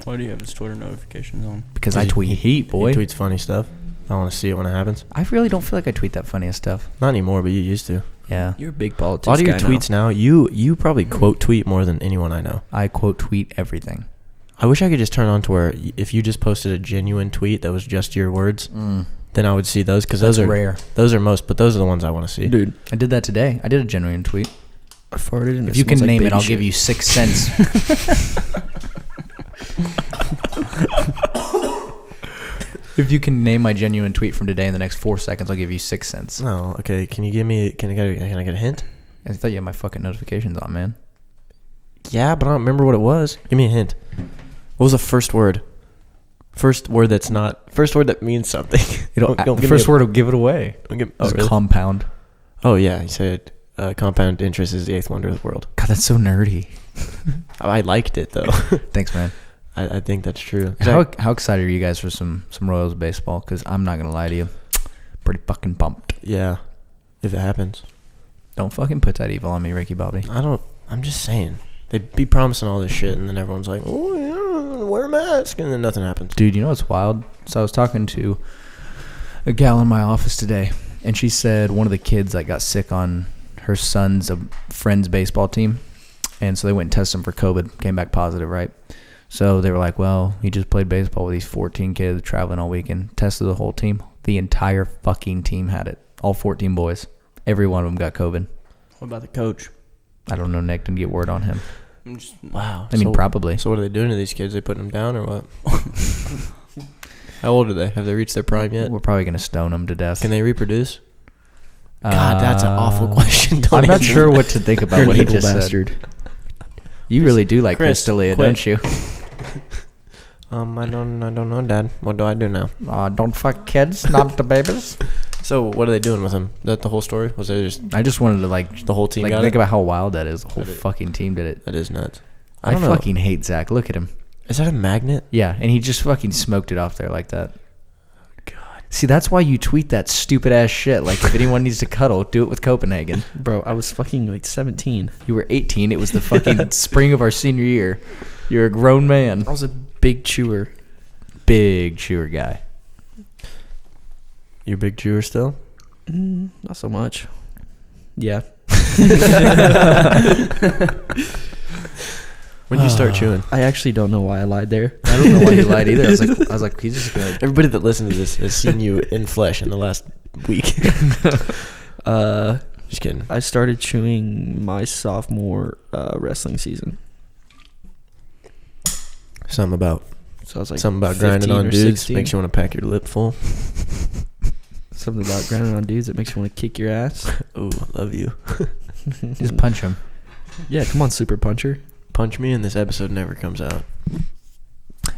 S4: Why do you have his Twitter notifications on?
S3: because I tweet heat, boy.
S1: He tweets funny stuff. I want to see it when it happens.
S3: I really don't feel like I tweet that funniest stuff.
S1: Not anymore, but you used to.
S3: Yeah,
S2: You're a big politics
S1: A lot of your
S2: guy
S1: tweets now, you probably quote tweet more than anyone I know.
S3: I quote tweet everything.
S1: I wish I could just turn on to where if you just posted a genuine tweet that was just your words, then I would see those, because those
S3: That's
S1: are
S3: rare.
S1: Those are most, but those are the ones I want to see.
S2: Dude,
S3: I did that today. I did a genuine tweet.
S2: I farted and
S3: If you can name it, I'll give you 6 cents. If you can name my genuine tweet from today in the next 4 seconds, I'll give you 6 cents.
S1: No, okay. Can you give me? Can I get a hint?
S3: I thought you had my fucking notifications on, man.
S1: Yeah, but I don't remember what it was. Give me a hint. What was the first word? First word that's not. First word that means something.
S3: The
S1: give me
S3: first
S1: a-
S3: word will give it away.
S1: don't give-
S3: It's
S1: really?
S3: compound.
S1: Oh yeah, he said compound interest is the 8th wonder of the world.
S3: God, that's so nerdy.
S1: I liked it though.
S3: Thanks, man.
S1: I think that's true.
S3: How excited are you guys for some Royals baseball? Because I'm not going to lie to you. Pretty fucking pumped.
S1: Yeah, if it happens.
S3: Don't fucking put that evil on me, Ricky Bobby.
S1: I'm just saying. They'd be promising all this shit, and then everyone's like, oh yeah, wear a mask, and then nothing happens.
S3: Dude, you know what's wild? So I was talking to a gal in my office today, and she said one of the kids that got sick on her son's friend's baseball team, and so they went and tested him for COVID, came back positive, right? So they were like, well, he just played baseball with these 14 kids traveling all weekend, tested the whole team. The entire fucking team had it. All 14 boys. Every one of them got COVID.
S4: What about the coach?
S3: I don't know, Nick. Didn't get word on him.
S1: Wow.
S3: I mean, probably.
S1: So what are they doing to these kids? They putting them down or what? How old are they? Have they reached their prime yet?
S3: We're probably going to stone them to death.
S1: Can they reproduce? God, that's an awful question. Don't
S3: I'm not
S1: answer.
S3: sure what to think about
S2: You're
S3: what
S2: an
S3: he
S2: evil
S3: just
S2: bastard.
S3: said. You really do like
S4: Chris,
S3: Crystalia,
S4: quit.
S3: don't you?
S1: I don't know, Dad. What do I do now?
S3: Don't fuck kids, not the babies.
S1: So what are they doing with him? That the whole story? Was it just
S3: I just wanted to like
S1: the whole team got
S3: think
S1: it?
S3: about how wild that is. The whole
S1: That it-
S3: fucking team did it.
S1: That is nuts.
S3: I
S1: don't know.
S3: fucking hate Zach. Look at him.
S1: Is that a magnet?
S3: Yeah, and he just fucking smoked it off there like that. God. See, that's why you tweet that stupid ass shit. Like, if anyone needs to cuddle, do it with Copenhagen.
S2: Bro, I was fucking like 17.
S3: You were 18. It was the fucking spring of our senior year. You're a grown man.
S2: I was a big chewer.
S3: Big chewer guy.
S1: You a big chewer still?
S2: Not so much. Yeah.
S1: When did you start chewing?
S2: I actually don't know why I lied there.
S3: I don't know why you lied either. I was like, he's just gonna.
S1: Everybody that listens to this has seen you in flesh in the last week. Just kidding.
S2: I started chewing my sophomore wrestling season.
S1: Something about
S2: So I was like
S1: grinding
S2: 15
S1: on
S2: or
S1: dudes
S2: 16.
S1: makes you want to pack your lip full.
S2: Something about grinding on dudes that makes you want to kick your ass.
S1: Ooh, I love you.
S3: Just punch him.
S2: Yeah, come on, Super Puncher.
S1: Punch me and this episode never comes out.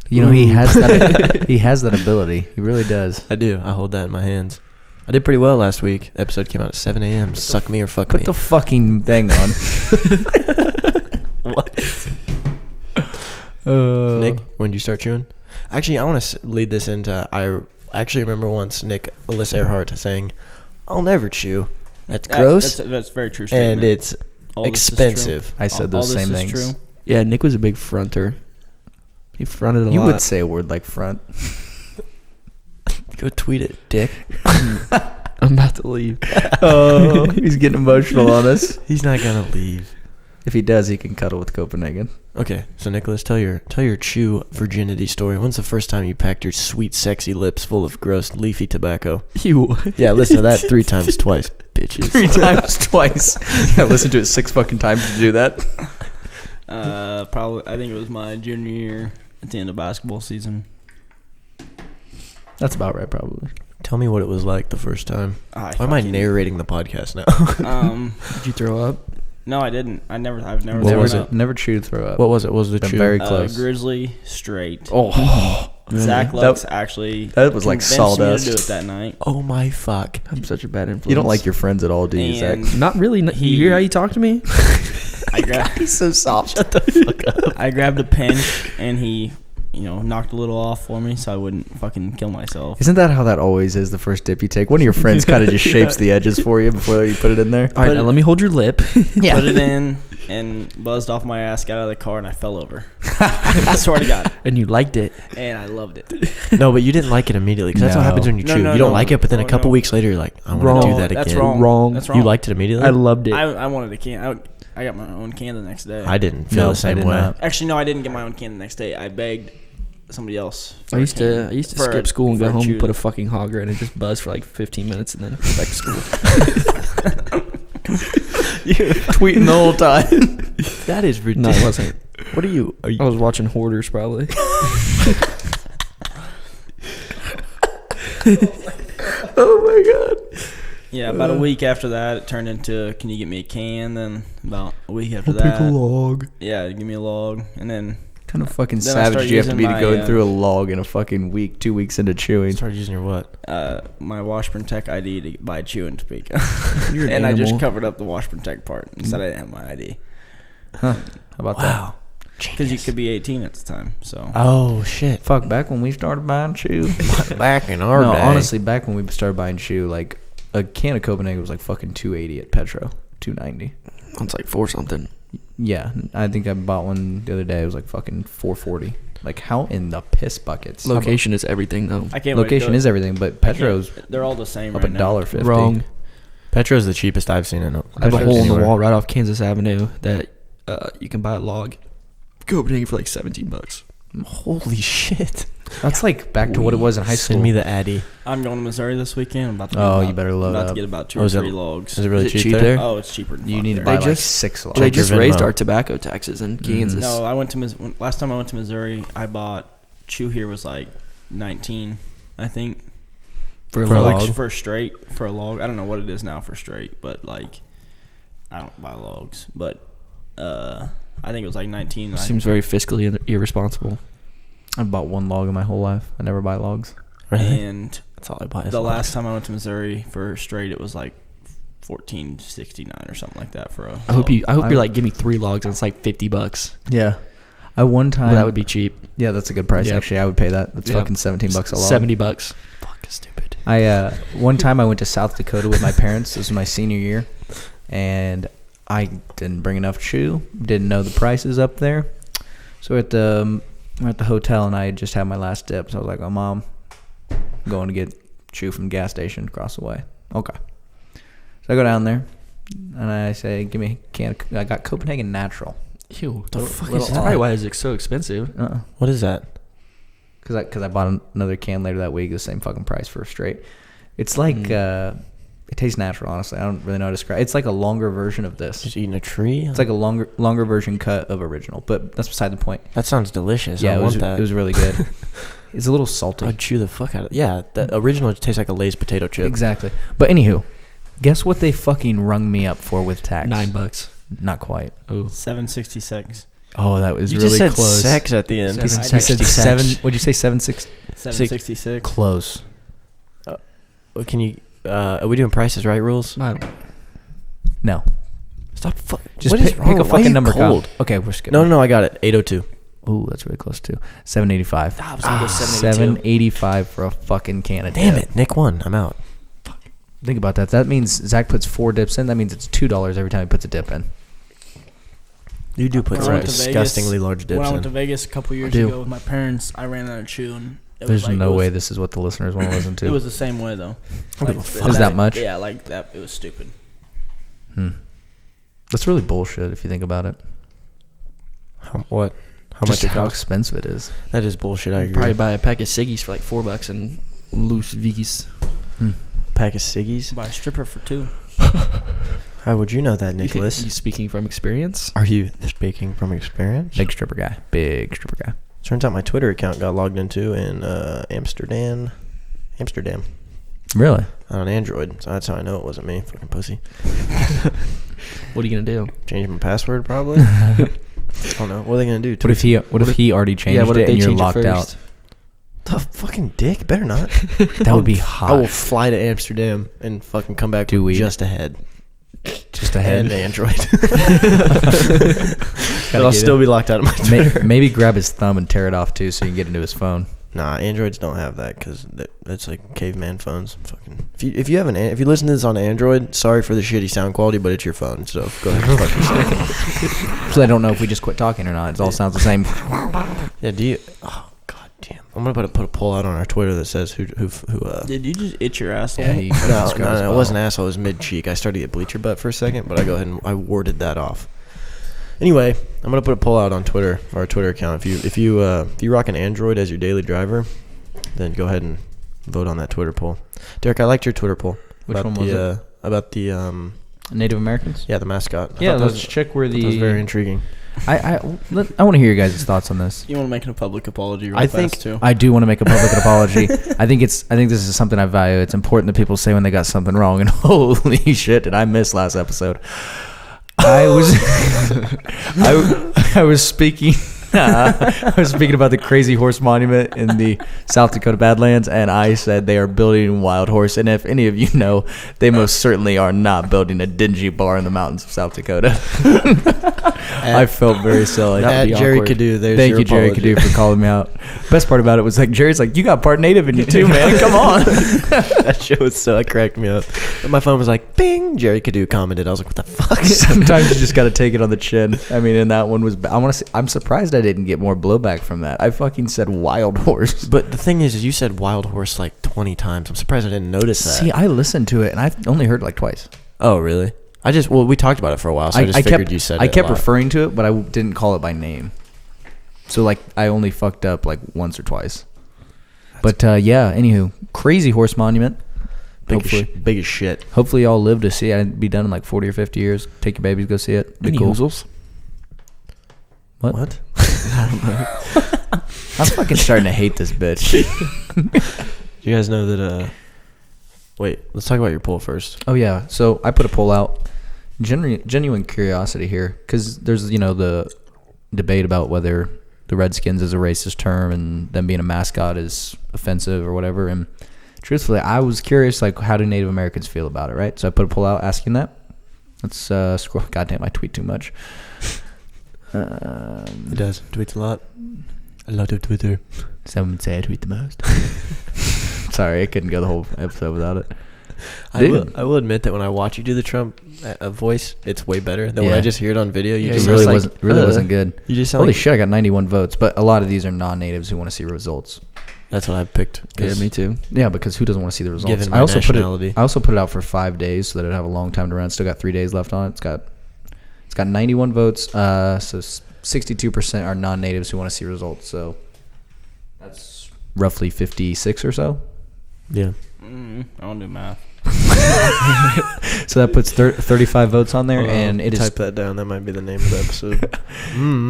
S3: You know, he has that. He has that ability. He really does.
S1: I do. I hold that in my hands. I did pretty well last week. The episode came out at 7 a.m. Suck me or fuck
S3: Put
S1: me.
S3: the fucking thing on.
S1: What?
S3: Uh,
S1: Nick, when did you start chewing? Actually, I want to lead this into. I actually remember once Alyssa Earhart saying, "I'll never chew." That's gross,
S4: That's very true.
S1: and
S4: statement.
S1: it's
S4: All this is
S1: expensive.
S3: I said
S4: all
S3: those
S4: this
S3: same
S4: is
S3: things.
S4: true.
S2: Yeah, Nick was a big fronter. He fronted a
S3: You
S2: lot.
S3: would say a word like front.
S1: Go tweet it, dick.
S2: I'm about to leave.
S3: Oh, he's getting emotional on us.
S1: He's not gonna leave.
S3: If he does, he can cuddle with Copenhagen.
S1: Okay, so Nicholas, tell your chew virginity story. When's the first time you packed your sweet, sexy lips full of gross, leafy tobacco?
S2: You.
S1: Yeah, listen to that 3 times twice, bitches.
S3: 3 times twice. I listened to it 6 fucking times to do that.
S4: Probably. I think it was my junior year at the end of basketball season.
S3: That's about right, probably.
S1: Tell me what it was like the first time. Why am I narrating the podcast now?
S2: Did you throw up?
S4: No, I didn't. I've never.
S3: What was it? Never chewed throw up.
S1: What was it? What was the
S3: Been
S1: chew?
S3: very close.
S4: Grizzly straight.
S3: Oh,
S4: Zach Lux actually.
S3: that was like
S4: convinced me to
S3: sawdust.
S4: do it that night.
S1: Oh my fuck!
S2: I'm such a bad influence.
S3: You don't like your friends at all, do you, Zach?
S4: And
S2: Not really. You hear how you talk to me?
S3: He's so soft.
S1: Shut the fuck up.
S4: I grabbed a pinch and he, knocked a little off for me so I wouldn't fucking kill myself.
S3: Isn't that how that always is? The first dip you take, one of your friends kind of just shapes the edges for you before you put it in there.
S2: All right, now let me hold your lip.
S3: Yeah.
S4: Put it in and buzzed off my ass, got out of the car, and I fell over. I swear to God.
S2: And you liked it.
S4: And I loved it.
S1: No, but you didn't like it immediately because that's what
S3: No.
S1: happens when you chew. You don't like it, but then a couple weeks later, you're like, I want to do that again.
S4: That's wrong.
S2: Wrong.
S4: That's wrong.
S1: You liked it immediately?
S2: I loved it.
S4: I wanted a can. I got my own can the next day.
S1: I didn't feel
S3: No,
S1: the same
S3: I did
S1: way.
S3: not.
S4: Actually, no, I didn't get my own can the next day. I begged somebody else.
S2: I used to
S4: for
S2: skip
S4: a-
S2: school and
S4: for
S2: go
S4: a
S2: home
S4: chew.
S2: and put a fucking hogger in and just buzz for like 15 minutes and then go back to school.
S3: You're tweeting the whole time.
S1: That is
S2: No,
S1: ridiculous.
S2: it wasn't.
S1: What are you?
S2: I was watching Hoarders probably.
S3: Oh my god.
S4: Yeah, about a week after that, it turned into, can you get me a can? Then about a week after that,
S3: log.
S4: yeah, give me a log. And then
S3: Kind of fucking
S4: Then I
S3: savage
S4: started
S3: do you have to
S4: using
S3: be to
S4: my,
S3: go through a log in a fucking week, 2 weeks into chewing?
S1: Started using your what?
S4: my Washburn Tech ID to buy chewing tobacco.
S2: You're an
S4: And I just
S2: animal.
S4: covered up the Washburn Tech part and said I didn't have my ID.
S3: Huh. How about
S1: Wow.
S4: Because you could be 18 at the time. So
S1: Oh shit!
S3: that? Fuck, back when we started buying chew.
S1: Back in our
S3: No,
S1: day.
S3: honestly, back when we started buying chew, like a can of Copenhagen was like fucking $2.80 at Petro, $2.90.
S2: It's like 4 something.
S3: Yeah, I think I bought one the other day. It was like fucking $4.40. Like how in the piss buckets?
S2: Location is everything though.
S4: I can't
S3: Location
S4: wait
S3: is everything, but Petro's
S4: they're all the same
S3: up
S4: right now.
S3: $1.50.
S2: Wrong.
S1: Petro's the cheapest I've seen in.
S2: I have a
S3: Petro's
S2: hole in the
S3: anywhere.
S2: wall right off Kansas Avenue that you can buy a log. Copenhagen for like $17.
S1: Holy shit!
S3: That's like back to what it was in high school.
S1: Send me the Addy.
S4: I'm going to Missouri this weekend. I'm about to get
S3: Oh,
S4: about,
S3: you better load
S4: I'm about
S3: up.
S4: to get about 2
S1: Oh,
S4: or
S1: is it-
S4: 3 logs.
S1: Is it really
S2: Is it
S1: cheap
S2: cheap
S1: there?
S2: there?
S4: Oh, it's cheaper than
S3: You
S4: fuck
S3: need to
S4: there.
S3: buy
S2: They
S3: like
S2: just-
S3: 6 logs.
S2: They
S1: Check your
S2: just raised
S1: Venmo.
S2: our tobacco taxes in Kansas.
S4: No, I went to last time I went to Missouri, I bought chew here was like 19, I think.
S2: for a
S1: for a
S2: log.
S1: log.
S4: For straight, for a log. I don't know what it is now for straight, but like, I don't buy logs. But I think it was like 19.
S2: Seems very fiscally irresponsible.
S3: I've bought one log in my whole life. I never buy logs.
S1: Really?
S4: And
S1: That's all I buy. is
S4: the
S1: logs.
S4: last time I went to Missouri for straight, it was like $14.69 or something like that for a.
S2: I hope
S3: I-
S2: you're like, give me 3 logs and it's like $50.
S3: Yeah. I one time.
S2: Well, that would be cheap.
S3: Yeah, that's a good price.
S2: Yep.
S3: Actually, I would pay that. That's
S2: Yep.
S3: fucking $17 a log.
S2: $70. Fuck, stupid.
S3: I one time I went to South Dakota with my parents. This was my senior year, and I didn't bring enough chew. Didn't know the prices up there. So we're at the hotel, and I had just had my last dip. So I was like, "Oh, Mom, I'm going to get chew from the gas station across the way." Okay. So I go down there, and I say, "Give me a can." I got Copenhagen Natural.
S2: Ew, what the fuck
S3: little
S2: is that?
S3: odd.
S2: Probably why is it so expensive?
S1: What is that?
S3: Because I bought another can later that week, the same fucking price for a straight. It's like it tastes natural. Honestly, I don't really know how to describe. It's like a longer version of this.
S1: Just eating a tree?
S3: It's like a longer version cut of original, but that's beside the point.
S1: That sounds delicious.
S3: Yeah,
S1: I
S3: it
S1: want
S3: was
S1: that.
S3: it was really good. It's a little salty.
S1: I'd chew the fuck out of it. Yeah, that original tastes like a Lay's potato chip.
S3: Exactly. But anywho, guess what they fucking rung me up for with tax?
S2: $9.
S3: Not quite.
S2: Oh,
S4: 766.
S3: Oh, that was
S1: You
S3: really
S1: just said
S3: close.
S1: sex at the end.
S3: He
S2: Seven-
S3: said
S1: Sexty
S3: seven.
S1: sex.
S3: What'd you say? 7.6.
S4: 766.
S3: Close.
S1: Can you? Are we doing prices right rules?
S2: I don't.
S3: No.
S1: Stop.
S3: Just
S1: What is
S3: pick,
S1: wrong?
S3: pick a
S1: Why are
S3: fucking
S1: you
S3: number.
S1: cold?
S3: Kyle. Okay, we're skipping.
S1: No, I got it. 802.
S3: Ooh, that's really close too. 785.
S4: I was gonna go 782.
S3: 785 for a fucking can of
S1: Damn
S3: dip.
S1: it, Nick won. I'm out.
S3: Think about that. That means Zach puts 4 dips in. That means it's $2 every time he puts a dip in.
S1: You do put
S4: When I
S1: some
S4: went to
S1: disgustingly
S4: Vegas-
S1: large
S4: When
S1: dips
S4: I went to
S1: in.
S4: Vegas a couple years
S3: do.
S4: ago with my parents, I ran out of chew and it
S3: There's
S4: was like,
S3: no
S4: it was,
S3: way this is what the listeners want to listen to.
S4: It was the same way though.
S1: don't give a fuck.
S3: Is that much?
S4: Yeah, like that. It was stupid.
S3: That's really bullshit if you think about it.
S1: What? How
S3: Just
S1: much it
S3: how
S1: costs?
S3: expensive it is.
S1: That is bullshit. I agree.
S2: Probably buy a pack of ciggies for like $4 and loose Viggies.
S1: Pack of ciggies.
S4: Buy a stripper for 2.
S1: I How would you know that,
S2: You
S1: Nicholas?
S2: speaking from experience?
S1: Are you speaking from experience?
S3: Big stripper guy.
S1: Turns out my Twitter account got logged into in Amsterdam.
S3: Really?
S1: On Android. So that's how I know it wasn't me. Fucking pussy.
S2: What are you gonna do?
S1: Change my password probably. I don't know. What are they gonna do?
S3: What if he already changed
S2: what if
S3: it
S2: they
S3: and you're
S2: change it
S3: locked out?
S2: first?
S1: The fucking dick? Better not.
S3: That would be hot.
S1: I will fly to Amsterdam and fucking come back just ahead.
S3: Just ahead.
S1: And Android. But I'll still be locked out of my Twitter.
S3: Maybe grab his thumb and tear it off too, so you can get into his phone.
S1: Nah, Androids don't have that because that's like caveman phones. Fucking. If you listen to this on Android, sorry for the shitty sound quality, but it's your phone, so go ahead and fuck yourself.
S3: So I don't know if we just quit talking or not. It all sounds the same.
S1: Yeah. Do you? Oh god damn! I'm gonna put a poll out on our Twitter that says who.
S4: Did you just itch your asshole?
S3: Yeah, he
S1: No, it wasn't asshole. It was mid cheek. I started to get bleacher butt for a second, but I go ahead and I warded that off. Anyway, I'm gonna put a poll out on Twitter, our Twitter account. If you rock an Android as your daily driver, then go ahead and vote on that Twitter poll. Derek, I liked your Twitter poll.
S3: Which one was it?
S1: About the
S3: Native Americans?
S1: the mascot.
S3: Yeah, let's check where
S1: That was very intriguing.
S3: I want to hear your guys' thoughts on this.
S4: You want to make a public apology real
S1: I
S4: fast,
S1: think-
S4: too?
S3: I do want to make a public apology. I think this is something I value. It's important that people say when they got something wrong. And holy shit, did I miss last episode? I was speaking. I was speaking about the Crazy Horse Monument in the South Dakota Badlands, and I said they are building Wild Horse. And if any of you know, they most certainly are not building a dingy bar in the mountains of South Dakota. I felt very silly.
S1: At Jerry Cadu,
S3: Thank you, Jerry Cadu, for calling me out. Best part about it was like Jerry's like, you got part Native in you too, man. Come on.
S1: That shit was that cracked me up. And my phone was like, bing. Jerry Cadu commented. I was like, what the fuck?
S3: Sometimes you just got to take it on the chin. I mean, and that one was. I'm surprised I didn't get more blowback from that. I fucking said Wild Horse.
S1: But the thing is you said Wild Horse like 20 times. I'm surprised I didn't notice that.
S3: See, I listened to it and I only heard it like twice.
S1: Oh, really? We talked about it for a while, so I just figured you said it.
S3: I kept
S1: a lot.
S3: referring to it, but I didn't call it by name. So like I only fucked up like once or twice. But yeah, anywho, Crazy Horse Monument.
S1: Big as shit.
S3: Hopefully y'all live to see it. I'd be done in like 40 or 50 years. Take your babies, go see it. Be cool. What? I'm fucking starting to hate this bitch.
S1: You guys know that wait, let's talk about your poll first.
S3: Oh yeah, so I put a poll out. Genuine curiosity here, because there's the debate about whether the Redskins is a racist term and them being a mascot is offensive or whatever. And truthfully, I was curious, like, how do Native Americans feel about it, right? So I put a poll out asking that. Let's scroll. Goddamn, I tweet too much.
S1: It does. Tweets a lot. A lot of Twitter.
S3: Some would say I tweet the most. Sorry, I couldn't go the whole episode without it.
S1: I will admit that when I watch you do the Trump voice, it's way better than when I just hear it on video. You just
S3: really wasn't good.
S1: You just
S3: holy shit! I got 91 votes, but a lot of these are non-natives who want to see results.
S1: That's what I picked.
S2: Yeah, me too.
S3: Yeah, because who doesn't want to see the results?
S1: Given my nationality.
S3: I also put it out for 5 days so that it'd have a long time to run. Still got 3 days left on it. It's got 91 votes. So 62% are non-natives who want to see results. So that's roughly 56 or so.
S1: Yeah.
S4: I don't do math.
S3: So that puts 35 votes on there, and it
S1: type that down. That might be the name of the episode.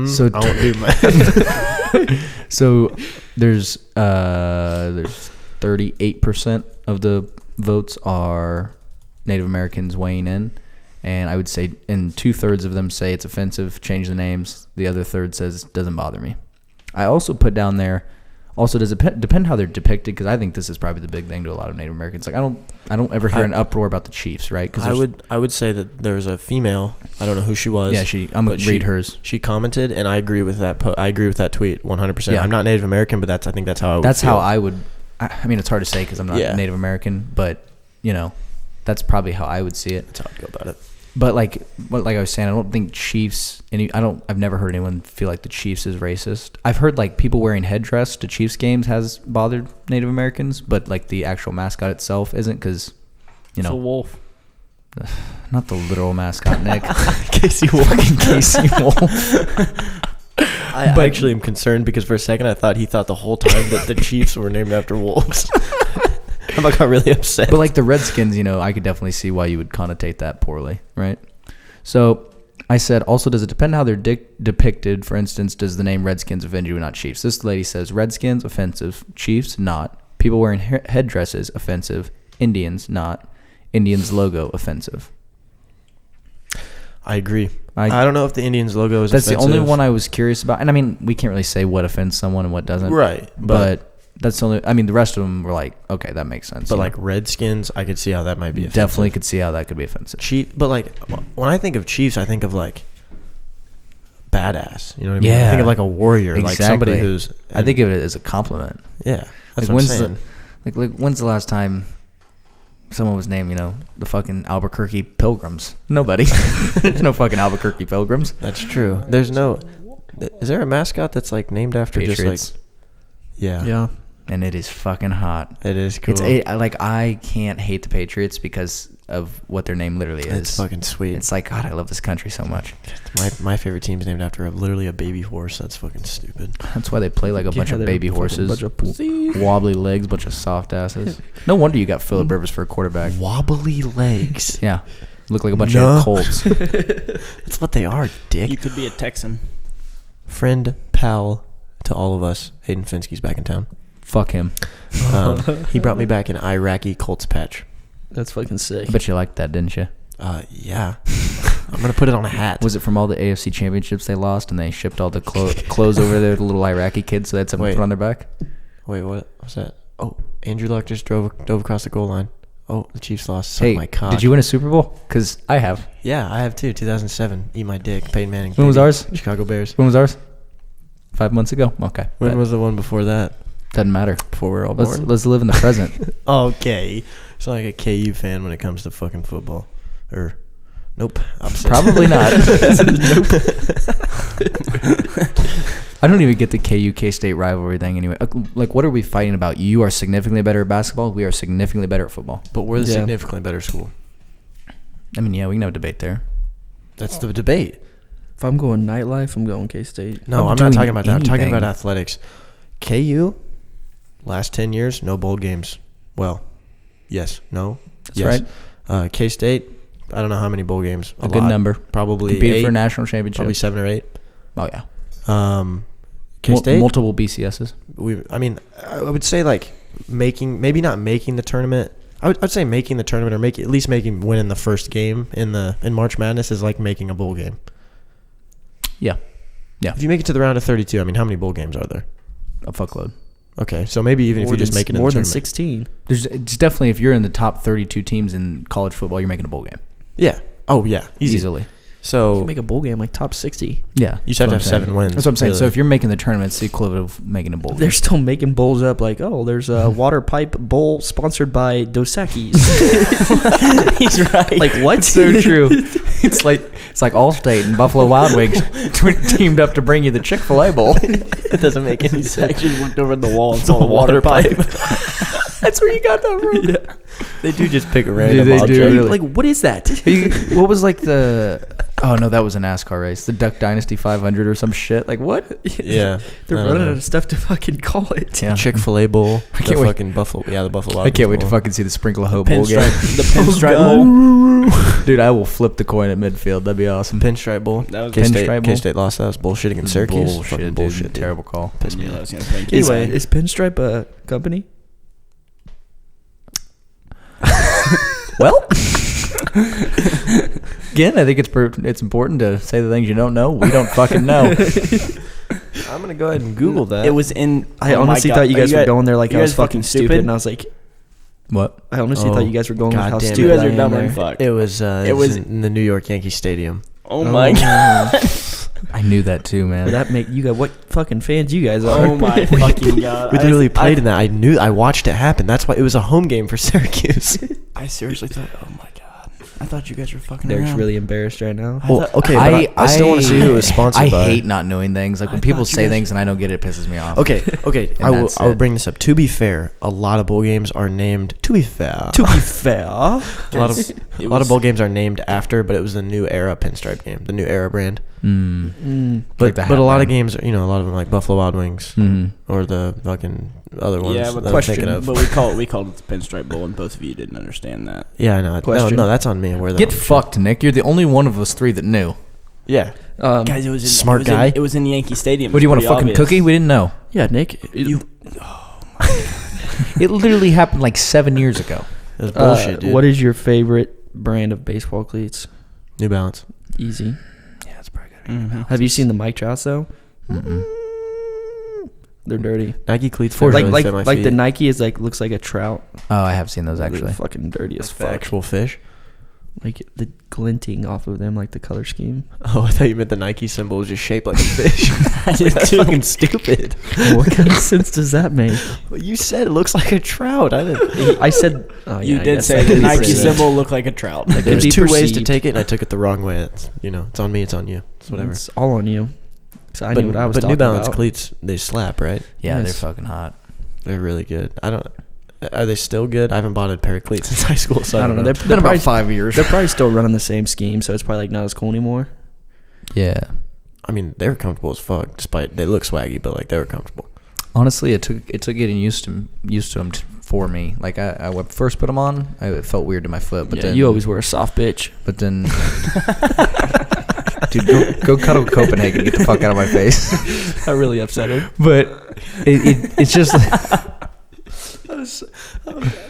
S1: So I won't do math.
S3: So there's 38% of the votes are Native Americans weighing in, and I would say, and 2/3 of them say it's offensive, change the names. The other third says doesn't bother me. I also put down there. Also, does it depend how they're depicted? Because I think this is probably the big thing to a lot of Native Americans. Like, I don't ever hear an uproar about the Chiefs, right?
S1: I would say that there's a female. I don't know who she was.
S3: Yeah, I'm gonna read hers.
S1: She commented, and I agree with that. I agree with that tweet 100%.
S3: Yeah.
S1: I'm not Native American, but I think that's how I would.
S3: That's
S1: feel.
S3: how I would. I mean, it's hard to say because I'm not Native American, but that's probably how I would see it.
S1: That's how I'd go about it.
S3: But like I was saying, I don't think Chiefs. I've never heard anyone feel like the Chiefs is racist. I've heard like people wearing headdress to Chiefs games has bothered Native Americans, but like the actual mascot itself isn't, because
S4: It's a wolf.
S3: Not the literal mascot, Nick.
S1: Casey Wolf.
S3: Fucking Casey Wolf.
S1: I actually am concerned because for a second I thought he thought the whole time that the Chiefs were named after wolves. I got really upset.
S3: But like the Redskins, I could definitely see why you would connotate that poorly, right? So I said, also, does it depend how they're depicted? For instance, does the name Redskins offend you and not Chiefs? This lady says Redskins, offensive. Chiefs, not. People wearing headdresses, offensive. Indians, not. Indians logo, offensive.
S1: I agree. I don't know if the Indians logo is
S3: That's
S1: offensive.
S3: the only one I was curious about. And I mean, we can't really say what offends someone and what doesn't.
S1: Right.
S3: But that's the only, the rest of them were like, okay, that makes sense.
S1: But like Redskins, I could see how that might be offensive.
S3: Definitely could see how that could be offensive.
S1: But like when I think of Chiefs, I think of like badass. You know what I mean?
S3: Yeah.
S1: I think of like a warrior, like somebody who's.
S3: I think of it as a compliment.
S1: Yeah, that's
S3: Like
S1: what I'm saying.
S3: Like when's the last time someone was named, the fucking Albuquerque Pilgrims? Nobody. There's no fucking Albuquerque Pilgrims.
S1: That's true. There's no. Is there a mascot that's like named after
S3: Patriots.
S1: just like? Yeah.
S2: Yeah.
S3: And it is fucking hot.
S1: It is cool.
S3: I can't hate the Patriots because of what their name literally is.
S1: It's fucking sweet.
S3: It's like, God, I love this country so much.
S1: My favorite team's named after literally a baby horse. That's fucking stupid.
S3: That's why they play like a bunch of
S2: they're
S3: baby
S2: fucking
S3: horses,
S2: bunch of pussies.
S3: wobbly legs, bunch of soft asses. No wonder you got Phillip Rivers for a quarterback.
S1: Wobbly legs.
S3: Yeah, look like a bunch
S1: No.
S3: of colts.
S1: That's what they are, dick.
S4: You could be a Texan.
S1: Friend, pal to all of us. Hayden Finsky's back in town.
S3: Fuck him.
S1: He brought me back an Iraqi Colts patch.
S2: That's fucking sick.
S3: I bet you liked that, didn't you?
S1: Yeah. I'm gonna put it on a hat.
S3: Was it from all the AFC championships they lost and they shipped all the clothes over there to little Iraqi kids so they had something to put on their back?
S1: Wait, what was that? Oh, Andrew Luck just dove across the goal line. Oh, the Chiefs lost.
S3: Hey,
S1: oh my God.
S3: did you win a Super Bowl? Because I have.
S1: Yeah, I have too. 2007. Eat my dick. Peyton Manning.
S3: When was
S1: baby.
S3: ours?
S1: Chicago Bears.
S3: When was ours? 5 months ago? Okay.
S1: When was the one before that?
S3: Doesn't matter.
S1: Before we were all born?
S3: Let's live in the present.
S1: Okay. It's like a KU fan when it comes to fucking football. Nope. Opposite.
S3: Probably not. I don't even get the KU K-State rivalry thing anyway. Like, what are we fighting about? You are significantly better at basketball. We are significantly better at football.
S1: But we're the
S2: Yeah.
S1: significantly better school.
S3: I mean, yeah, we can have a debate there.
S1: That's the debate.
S2: If I'm going nightlife, I'm going K-State.
S1: No,
S3: I'm
S1: I'm not
S3: doing
S1: talking about that. I'm talking
S3: anything.
S1: about athletics. KU, last 10 years, no bowl games. Well, yes, no.
S3: That's
S1: yes.
S3: right.
S1: K-State, I don't know how many bowl games.
S3: A good number.
S1: Probably
S3: Competed
S1: 8,
S3: for a national championship.
S1: probably 7 or 8.
S3: Oh, yeah.
S1: K-State,
S3: Multiple BCSs.
S1: I would say like maybe not making the tournament. I'd say making the tournament or at least winning the first game in March Madness is like making a bowl game.
S3: Yeah. Yeah.
S1: If you make it to the round of 32, I mean, how many bowl games are there?
S3: A fuckload.
S1: Okay, so maybe even if you just make it in the
S2: more than
S1: tournament.
S2: 16.
S3: It's definitely, if you're in the top 32 teams in college football, you're making a bowl game.
S1: Yeah. Oh, yeah.
S3: Easily.
S1: So
S2: You make a bowl game like top 60.
S3: Yeah.
S1: you just have to have
S3: That's what I'm
S1: 7
S3: saying.
S1: wins.
S3: That's what I'm saying. So
S1: really.
S3: if you're making the tournament, it's the equivalent of making a bowl game.
S2: They're still making bowls up like, oh, there's a water pipe bowl sponsored by Dos Equis.
S4: He's right.
S2: Like, what?
S3: So true. It's like Allstate and Buffalo Wild Wings teamed up to bring you the Chick-fil-A bowl.
S4: It doesn't make any sense. I just looked over the wall and saw a water pipe.
S3: That's where you got that from.
S2: Yeah.
S1: They do just pick a random
S3: they do,
S1: object.
S3: really.
S2: Like, what is that?
S3: What was like the... Oh, no, that was a NASCAR race. The Duck Dynasty 500 or some shit. Like, what?
S1: Yeah.
S2: They're
S1: I don't
S2: running
S1: know.
S2: out of stuff to fucking call it.
S3: Yeah.
S1: Chick-fil-A bowl.
S3: I
S1: The
S3: can't wait.
S1: fucking Buffalo. Yeah, the Buffalo.
S3: I can't wait to
S1: Bowl.
S3: fucking see the Sprinkle of Hope bowl game.
S4: The pinstripe bowl.
S3: Dude, I will flip the coin at midfield. That'd be awesome.
S1: Pinstripe Bowl.
S4: That was
S3: Pinstripe Bowl.
S1: K-State lost. That was bullshit against Syracuse.
S3: Bullshit,
S1: Fucking
S3: dude.
S1: bullshit. dude.
S3: Terrible call.
S1: Pissed me
S4: Yeah, I
S1: off.
S4: was gonna play
S2: Anyway,
S4: K-State.
S2: is Pinstripe a company?
S3: Well, again, I think it's important to say the things you don't know. We don't fucking know.
S1: I'm gonna go ahead and Google that.
S4: It was in.
S2: I
S4: oh my
S2: honestly
S4: God.
S2: thought you
S4: Are
S2: guys were going there like
S4: you
S2: I was
S4: guys
S2: fucking stupid, and I was like,
S3: What?
S2: I honestly
S1: Oh,
S2: thought you guys were going with how
S1: God damn it.
S2: stupid
S4: You guys
S2: I
S4: are
S2: am
S4: dumb
S2: there.
S4: and fuck.
S1: It was.
S4: It
S1: It was
S4: was-
S1: in the New York Yankee Stadium.
S4: Oh my God.
S3: I knew that too, man.
S2: That make you got what fucking fans you guys are?
S4: Oh my fucking God.
S1: We literally played in that. I watched it happen. That's why it was a home game for Syracuse.
S4: I seriously thought, oh my God. I thought you guys were fucking
S2: Derek's
S4: around.
S2: really embarrassed right now.
S1: Well, okay, but I still want to see who it was sponsored by.
S3: I hate not knowing things. Like when people say things and I don't get it, it pisses me off.
S1: Okay.
S3: And that's
S1: I will
S3: it.
S1: bring this up. To be fair, a lot of bowl games are named. To be fair,
S2: To be fair,
S1: a lot of bowl games are named after, but it was the New Era pinstripe game, the New Era brand. But a lot of games, a lot of them like Buffalo Wild Wings or the fucking other ones.
S4: Yeah, but
S1: that I'm thinking of.
S4: But we called it the Pinstripe Bowl, and both of you didn't understand that.
S1: Yeah, I know. No, that's on me. Where
S3: Get fucked, Nick. You're the only one of us three that knew.
S1: Yeah.
S4: Guys, it was
S1: Smart guy.
S4: It was in Yankee Stadium.
S3: What do you want, a fucking cookie? We didn't know.
S2: yeah, Nick.
S3: It literally happened like 7 years ago.
S1: It was bullshit, dude.
S2: What is your favorite brand of baseball cleats?
S1: New Balance?
S2: Easy.
S3: Yeah, that's pretty good.
S4: Mm-hmm.
S2: Have you seen the Mike Trouts though? They're dirty.
S1: Nike cleats
S2: Like
S1: really fit my
S2: the
S1: feet.
S2: Nike is like looks like a trout.
S3: Oh, I have seen those
S2: They're
S3: actually.
S2: fucking dirty as
S1: The
S2: fuck.
S1: actual fish.
S2: Like the glinting off of them, like the color scheme.
S1: Oh, I thought you meant the Nike symbol was just shaped like a fish. That's fucking stupid.
S2: What kind of sense does that make?
S1: Well, you said it looks like a trout. I didn't.
S2: I said. Oh,
S4: You
S2: yeah, I
S4: did
S2: guess
S4: say
S2: I
S4: the
S2: did
S4: Nike
S2: say that.
S4: symbol looked like a trout.
S2: Like,
S1: There's
S2: be
S1: two ways to
S2: perceived.
S1: take it, and I took it the wrong way. It's on me. It's on you. It's whatever.
S2: It's all on you. 'Cause I knew what I was
S1: but
S2: talking
S1: New Balance
S2: about.
S1: cleats, they slap, right?
S3: Yeah,
S2: Yes.
S3: they're fucking hot.
S1: They're really good. Are they still good? I haven't bought a pair of cleats since high school, so
S2: I don't know.
S1: know.
S2: They're probably,
S3: 5 years.
S2: they're probably still running the same scheme, so it's probably like not as cool anymore.
S3: Yeah.
S1: I mean, they were comfortable as fuck. Despite they look swaggy, but like they were comfortable.
S3: Honestly, it took getting used to them for me. Like I first put them on, it felt weird to my foot. But
S2: Yeah,
S3: then
S2: you always were a soft bitch.
S3: But then, dude, go cuddle with Copenhagen. Get the fuck out of my face.
S2: I really upset her.
S3: But it's just.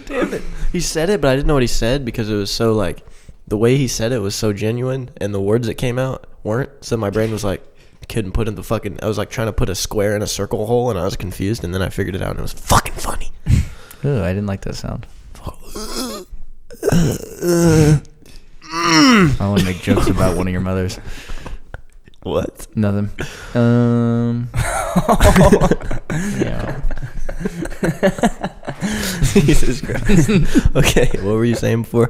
S1: Damn it. He said it, but I didn't know what he said because it was so like the way he said it was so genuine, and the words that came out weren't. So my brain was like, couldn't put in the fucking. I was like trying to put a square in a circle hole, and I was confused, and then I figured it out, and it was fucking funny.
S3: Ugh, I didn't like that sound. I want to make jokes about one of your mothers.
S1: What?
S3: Nothing. Yeah.
S1: Jesus Christ. Okay, what were you saying before?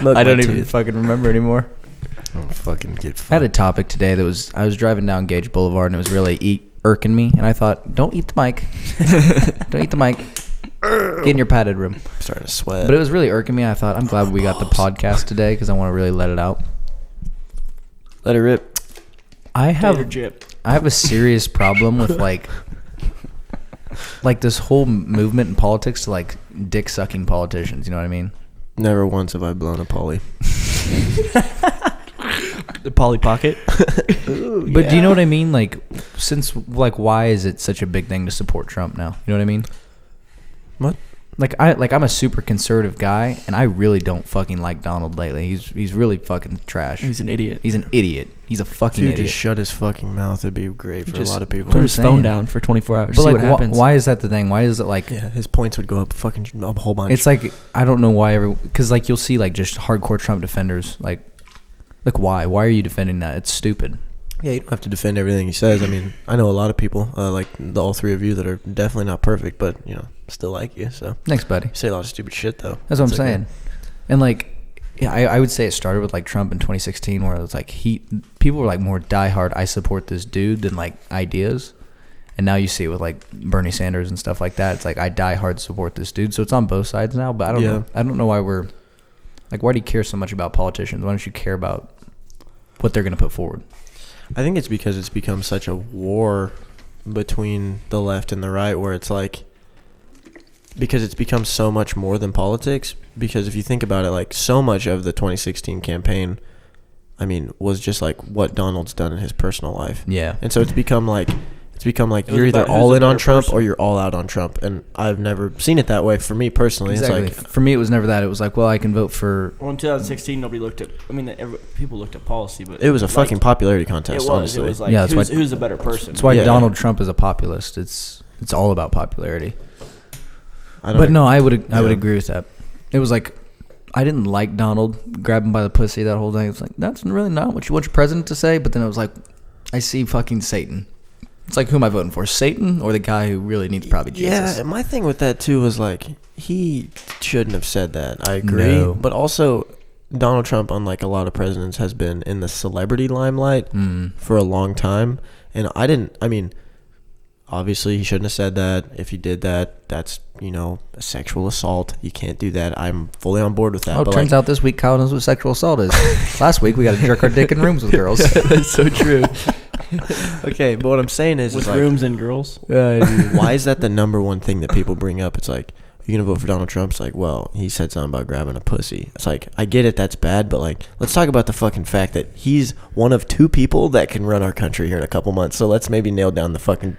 S3: I don't even fucking remember anymore.
S1: Oh, fucking get
S3: I had
S1: fucked.
S3: a topic today that was I was driving down Gage Boulevard and it was really irking me, and I thought, don't eat the mic. Don't eat the mic. Get in your padded room.
S1: I'm starting to sweat.
S3: But it was really irking me. I thought, I'm glad we got the podcast today because I want to really let it out.
S1: Let it rip.
S3: I have
S4: Jip.
S3: a serious problem with like this whole movement in politics to like dick sucking politicians. You know what I mean?
S1: Never once have I blown a poly.
S2: The Polly Pocket.
S3: But do you know what I mean? Like, since like, why is it such a big thing to support Trump now? You know what I mean?
S1: What?
S3: I'm a super conservative guy, and I really don't fucking like Donald lately. He's really fucking trash.
S2: He's an idiot.
S3: He's an idiot. He's a
S1: If
S3: fucking
S1: you
S3: idiot.
S1: just shut his fucking mouth, it'd be great for
S3: Just
S1: a lot of people.
S2: Put his
S3: saying.
S2: phone down for 24 hours.
S3: But
S2: See
S3: like,
S2: what happens.
S3: why is that the thing? Why is it like?
S1: Yeah, his points would go up fucking a whole bunch.
S3: It's like I don't know why because like you'll see like just hardcore Trump defenders like why are you defending that? It's stupid.
S1: Yeah, you don't have to defend everything he says. I mean, I know a lot of people, like all three of you, that are definitely not perfect, but still like you. So
S3: Thanks, buddy.
S1: you say a lot of stupid shit though.
S3: That's what I'm
S1: It's okay.
S3: saying. And like, yeah, I would say it started with like Trump in 2016, where it was like people were like more diehard, I support this dude than like ideas. And now you see it with like Bernie Sanders and stuff like that. It's like I diehard support this dude. So it's on both sides now. But I don't know. I don't know why we're like, why do you care so much about politicians? Why don't you care about what they're going to put forward?
S1: I think it's because it's become such a war between the left and the right, where it's like, because it's become so much more than politics. Because if you think about it, like so much of the 2016 campaign, I mean, was just like what Donald's done in his personal life.
S3: Yeah.
S1: And so it's become like
S4: It
S1: you're
S4: was
S1: either
S4: about
S1: all
S4: who's
S1: in
S4: the
S1: on
S4: better
S1: Trump
S4: person.
S1: or you're all out on Trump. And I've never seen it that way for me personally.
S3: Exactly.
S1: It's like,
S3: For me, it was never that. It was like, well, I can vote for.
S4: Well, in 2016, nobody looked at. I mean, people looked at policy, but
S1: it was a
S4: like,
S1: fucking popularity contest,
S4: It
S1: honestly.
S4: was like
S3: Yeah, that's
S4: who's,
S3: why-
S4: who's the better person.
S3: That's why
S1: Yeah.
S3: Donald Trump is a populist. It's all about popularity.
S1: I don't
S3: But no, I would
S1: Yeah.
S3: agree with that. It was like I didn't like Donald, grab him by the pussy that whole thing. It's like that's really not what you want your president to say. But then it was like, I see fucking Satan. It's like, who am I voting for, Satan or the guy who really needs probably Jesus?
S1: Yeah, my thing with that too was like he shouldn't have said that. I agree,
S3: No.
S1: but also Donald Trump, unlike a lot of presidents, has been in the celebrity limelight for a long time. And I mean, obviously he shouldn't have said that. If he did that, that's, a sexual assault. You can't do that. I'm fully on board with that.
S3: Oh, it turns out this week Kyle knows what sexual assault is. Last week we got to jerk our dick in rooms with girls.
S2: That's so true.
S1: Okay, but what I'm saying is,
S4: With
S1: like,
S4: rooms and girls.
S1: why is that the number one thing that people bring up? It's like, you're going to vote for Donald Trump? It's like, well, he said something about grabbing a pussy. It's like, I get it, that's bad, but like, let's talk about the fucking fact that he's one of 2 people that can run our country here in a couple months. So let's maybe nail down the fucking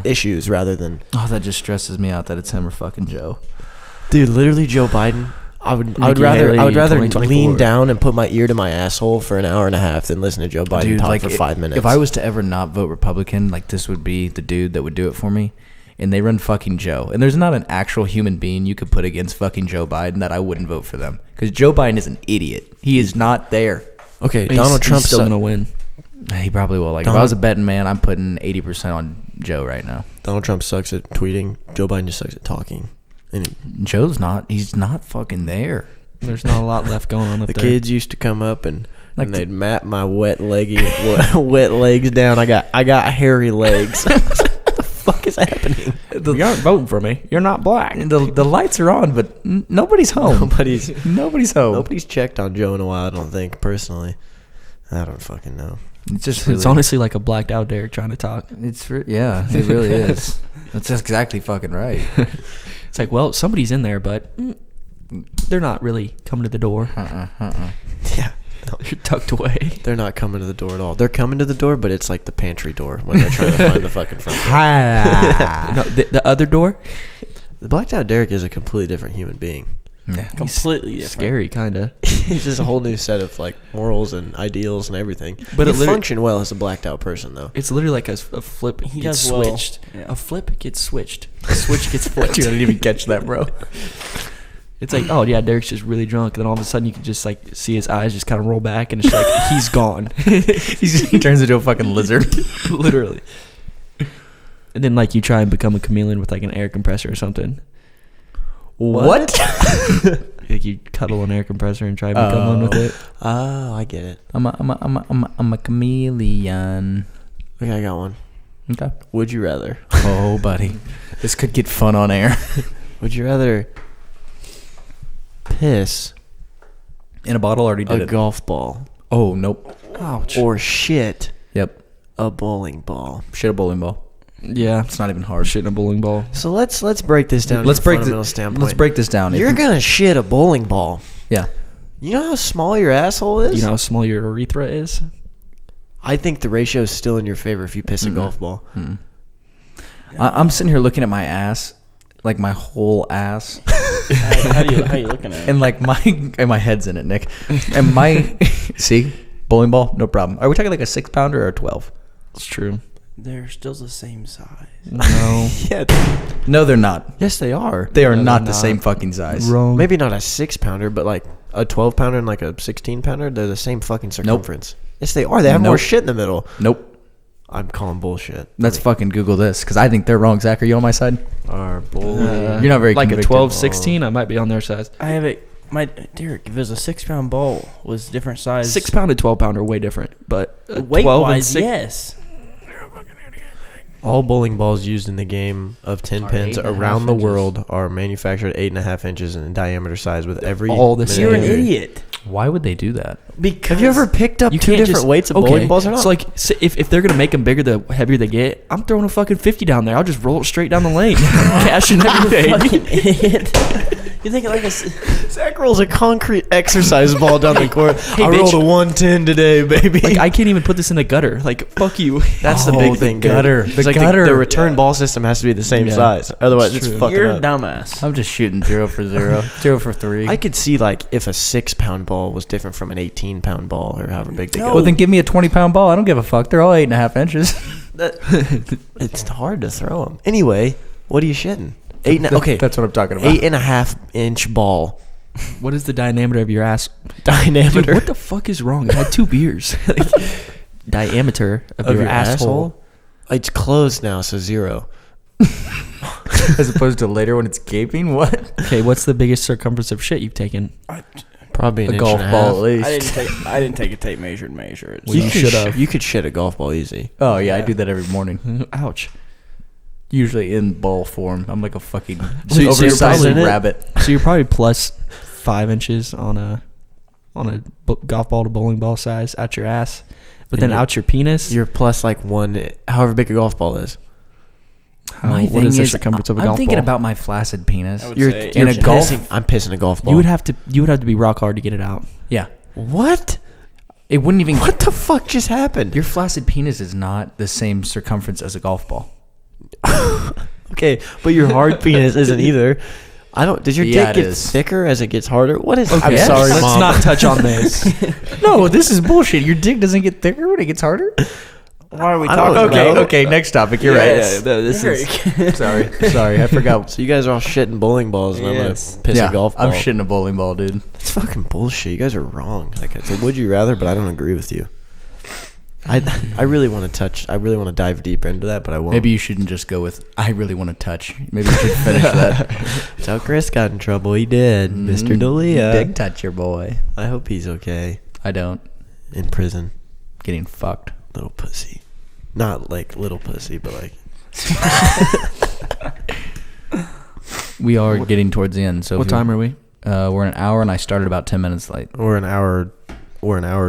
S1: issues rather than...
S3: Oh, that just stresses me out that it's him or fucking Joe.
S1: Dude, literally Joe Biden. I would rather lean down and put my ear to my asshole for an hour and a half than listen to Joe Biden talk for 5 minutes.
S3: If I was to ever not vote Republican, like, this would be the dude that would do it for me. And they run fucking Joe. And there's not an actual human being you could put against fucking Joe Biden that I wouldn't vote for them. Because Joe Biden is an idiot. He is not there.
S1: Okay, Donald Trump's
S2: still going to win.
S3: He probably will. Like, if I was a betting man, I'm putting 80% on Joe right now.
S1: Donald Trump sucks at tweeting. Joe Biden just sucks at talking. And
S3: He's not fucking there.
S2: There's not a lot left going on up
S1: the
S2: there.
S1: kids used to come up and they'd map my wet legs down. I got hairy legs. What the fuck is happening?
S2: You aren't voting for me. You're not black.
S3: The lights are on, but nobody's home. Nobody's home.
S1: Nobody's checked on Joe in a while, I don't think, personally. I don't fucking know.
S2: It's honestly like a blacked out Derek trying to talk.
S3: It really is. That's exactly fucking right.
S2: It's like, well, somebody's in there, but they're not really coming to the door.
S1: Yeah. No.
S2: You're tucked away.
S1: They're not coming to the door at all. They're coming to the door, but it's like the pantry door when they're trying to find the fucking front door.
S2: No, the other door?
S1: The blacked out Derek is a completely different human being.
S3: Yeah.
S4: Completely different.
S2: Scary, kind of.
S1: He's just a whole new set of like morals and ideals and everything.
S2: But
S1: he function well as a blacked out person, though.
S2: It's literally like a flip
S4: He
S2: gets
S4: does well.
S2: switched.
S4: Yeah.
S2: A flip gets switched. A switch gets flipped.
S3: You didn't even catch that, bro.
S2: It's like, oh yeah, Derek's just really drunk, and then all of a sudden you can just like see his eyes just kind of roll back, and it's like he's gone.
S3: He turns into a fucking lizard.
S2: Literally. And then like you try and become a chameleon with like an air compressor or something.
S1: What?
S2: Like you cuddle an air compressor and try to become one with it.
S1: Oh, I get it.
S3: I'm a chameleon.
S1: Okay, I got one.
S3: Okay.
S1: Would you rather?
S3: Oh, buddy, this could get fun on air.
S1: Would you rather piss
S3: In a bottle? Already did
S1: a
S3: it.
S1: golf ball?
S3: Oh, nope.
S2: Ouch.
S1: Or shit
S3: Yep.
S1: a bowling ball?
S3: Shit a bowling ball.
S2: Yeah,
S3: It's not even hard.
S2: shit in a bowling ball.
S1: So let's break this down.
S3: Let's
S1: from a
S3: break
S1: fundamental standpoint.
S3: Let's break this down.
S1: You're gonna shit a bowling ball.
S3: Yeah.
S1: You know how small your asshole is?
S2: You know how small your urethra is?
S1: I think the ratio is still in your favor if you piss a golf ball.
S3: I'm sitting here looking at my ass, like my whole ass,
S4: How you looking at it?
S3: and like my head's in it, Nick. And my see bowling ball, no problem. Are we talking like a 6-pounder or a 12?
S2: It's true.
S4: They're still the same size.
S2: No.
S1: Yeah.
S3: No, they're not.
S1: Yes, they are.
S3: They are
S2: No,
S3: not
S2: they're
S3: the
S2: not.
S3: same fucking size.
S2: Wrong.
S1: Maybe not a 6-pounder, but like a 12-pounder and like a 16-pounder. They're the same fucking circumference. Yes, they are. They have more
S3: Nope.
S1: shit in the middle.
S3: Nope.
S1: I'm calling bullshit.
S3: Let's fucking Google this because I think they're wrong. Zach, are you on my side?
S1: Our bowling.
S3: You're not very
S2: like
S3: convicted.
S2: a 12, 16. I might be on their side.
S4: I have it. Derek, if it was a 6-pound ball, was different size.
S2: 6-pound and 12-pound are way different, but
S4: weight
S2: 12 and
S4: wise,
S2: 6
S4: yes.
S1: All bowling balls used in the game of 10
S3: Are
S1: pins
S3: 8.5
S1: around the
S3: inches.
S1: world are manufactured 8.5 inches in diameter size with every.
S2: All the
S1: minute
S2: same.
S4: You're an
S1: injury.
S4: idiot.
S3: Why would they do that?
S4: Because
S1: Have you ever picked up
S2: You
S1: two
S2: can't
S1: different
S2: just,
S1: weights of
S2: okay,
S1: bowling balls or not?
S2: So like, if they're gonna make them bigger, the heavier they get, I'm throwing a fucking 50 down there. I'll just roll it straight down the lane, cashing everything.
S4: fucking idiot. You think like a
S1: Zach rolls a concrete exercise ball down the court.
S2: Hey,
S1: I
S2: bitch.
S1: rolled a 110 today, baby.
S2: Like I can't even put this in the gutter. Like fuck you.
S1: That's the
S3: Oh,
S1: big
S3: the
S1: thing. dude.
S3: gutter.
S1: It's
S3: The
S1: like
S3: gutter.
S1: The return ball system has to be the same
S2: Yeah.
S1: size. Otherwise,
S2: It's
S1: it's
S2: true.
S1: fucking
S4: you're a
S1: up.
S4: dumbass.
S3: I'm just shooting 0 for 0. 0 for 3.
S1: I could see like if a 6-pound ball was different from an 18-pound ball or however big they
S4: No.
S1: go.
S3: Well, then give me a 20-pound ball. I don't give a fuck. They're all 8.5 inches.
S1: It's hard to throw them. Anyway, what are you shitting? Okay,
S3: That's what I'm talking about.
S1: 8.5-inch ball
S2: What is the diameter of your ass?
S1: diameter.
S2: Dude, what the fuck is wrong? I had 2 beers. Like, diameter of,
S1: of
S2: your asshole.
S1: It's closed now, so 0.
S3: As opposed to later when it's gaping. What?
S2: Okay, what's the biggest circumference of shit you've taken?
S1: Probably an
S3: a
S1: inch
S3: golf
S1: and a
S3: ball
S1: half.
S3: at least.
S4: I didn't take a tape measure and measure it.
S3: Well, you should have.
S1: You could shit a golf ball easy.
S3: Oh yeah, I do that every morning.
S2: Ouch.
S3: Usually in ball form. I'm like a fucking
S2: So you're
S3: oversized
S1: probably-
S3: rabbit.
S2: So you're probably plus 5 inches on a golf ball to bowling ball size out your ass, but then
S1: And
S2: out your penis.
S1: You're plus like one, however big a golf ball is.
S2: What is the circumference of a
S3: I'm
S2: golf
S3: thinking
S2: ball?
S3: about my flaccid penis.
S4: I would
S1: You're
S4: say
S3: in a golf-
S1: I'm pissing a golf ball.
S2: You would have to be rock hard to get it out.
S3: Yeah,
S1: What?
S3: it wouldn't even.
S1: What the fuck just happened?
S3: Your flaccid penis is not the same circumference as a golf ball.
S1: Okay, but your hard penis isn't either. I don't. Does your
S3: Yeah,
S1: dick
S3: it
S1: get
S3: is.
S1: thicker as it gets harder? What is?
S2: Okay,
S1: I'm
S3: Yes.
S1: sorry,
S2: let's
S1: Mom.
S2: not touch on this.
S3: No, this is bullshit. Your dick doesn't get thicker when it gets harder.
S4: Why are we
S1: I don't
S4: talking
S1: know.
S4: about?
S3: Okay, next topic. You're
S4: Yes.
S3: right.
S2: this is
S3: Sorry, I forgot.
S1: So you guys are all shitting bowling balls, and
S4: Yes.
S1: I'm gonna piss a golf ball.
S3: I'm shitting a bowling ball, dude.
S1: It's fucking bullshit. You guys are wrong. Like it's a would you rather, but I don't agree with you. I really want to touch. I really want to dive deeper into that, but I won't.
S3: Maybe you shouldn't just go with I really want to touch. Maybe you should finish that.
S1: That's how Chris got in trouble. He did, Mr. Dalia.
S3: Big toucher boy.
S1: I hope he's okay
S3: I don't.
S1: in prison.
S3: Getting fucked.
S1: Little pussy. Not like little pussy, but like
S3: We are getting towards the end. So
S2: What time are we?
S3: we're an hour, and I started about 10 minutes late.
S1: we're an hour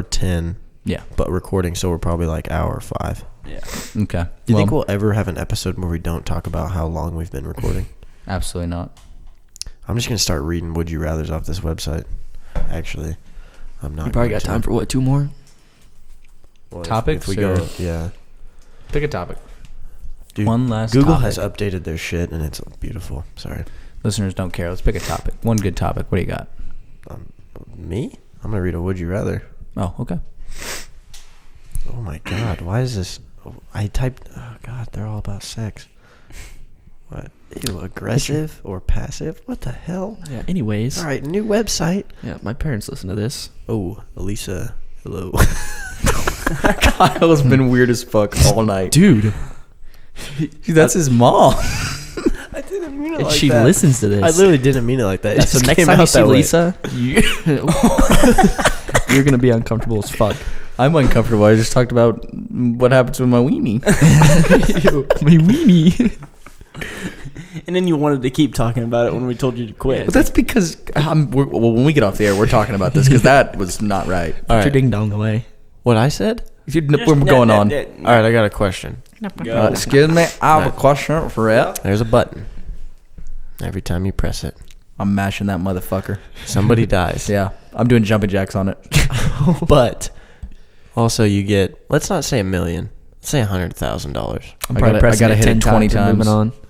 S1: 10.
S3: Yeah.
S1: But recording, so we're probably like hour 5.
S4: Yeah.
S3: Okay.
S1: Do you think we'll ever have an episode where we don't talk about how long we've been recording?
S3: Absolutely not.
S1: I'm just gonna start reading would you rather's off this website. Actually, I'm not.
S2: You probably
S1: going
S2: got
S1: to.
S2: time for what? 2 more?
S1: Well,
S3: Topics,
S1: If we go,
S3: or-
S1: yeah.
S3: Pick a topic.
S1: Dude,
S3: One last
S1: Google
S3: topic.
S1: has updated their shit, and it's beautiful. Sorry.
S3: Listeners don't care. Let's pick a topic. One good topic. What do you got?
S1: Me? I'm gonna read a would you rather.
S3: Oh, okay.
S1: Oh my god, why is this? I typed. Oh god, they're all about sex. What? Ew, aggressive or passive? What the hell?
S2: Yeah. Anyways.
S1: All right, new website.
S2: Yeah. My parents listen to this.
S1: Oh, Elisa, hello.
S3: Kyle's been weird as fuck all night.
S2: Dude.
S3: That's his mom.
S1: I didn't mean
S2: And she listens to this.
S1: I literally didn't mean it like that. It
S2: So
S1: just
S2: next
S1: came
S2: time you
S1: out
S2: see
S1: that way.
S2: Lisa, you're gonna be uncomfortable as fuck.
S3: I'm uncomfortable. I just talked about what happens with my weenie.
S2: My weenie.
S4: And then you wanted to keep talking about it when we told you to quit.
S3: But that's because when we get off the air, we're talking about this because that was not right.
S1: All
S2: Put your
S1: right,
S2: ding dong away.
S1: what I said?
S3: We're going on.
S1: All right, I got a question.
S4: Go.
S3: Excuse me, I have a question for it.
S1: There's a button. Every time you press it,
S3: I'm mashing that motherfucker.
S1: somebody dies.
S3: Yeah, I'm doing jumping jacks on it.
S1: But also, you get. Let's not say $1 million. Let's say $100,000.
S2: I'm
S3: I
S2: probably pressing
S3: gotta
S2: it
S3: hit
S2: 10
S3: it 20
S2: times. and moving
S3: times.
S2: on.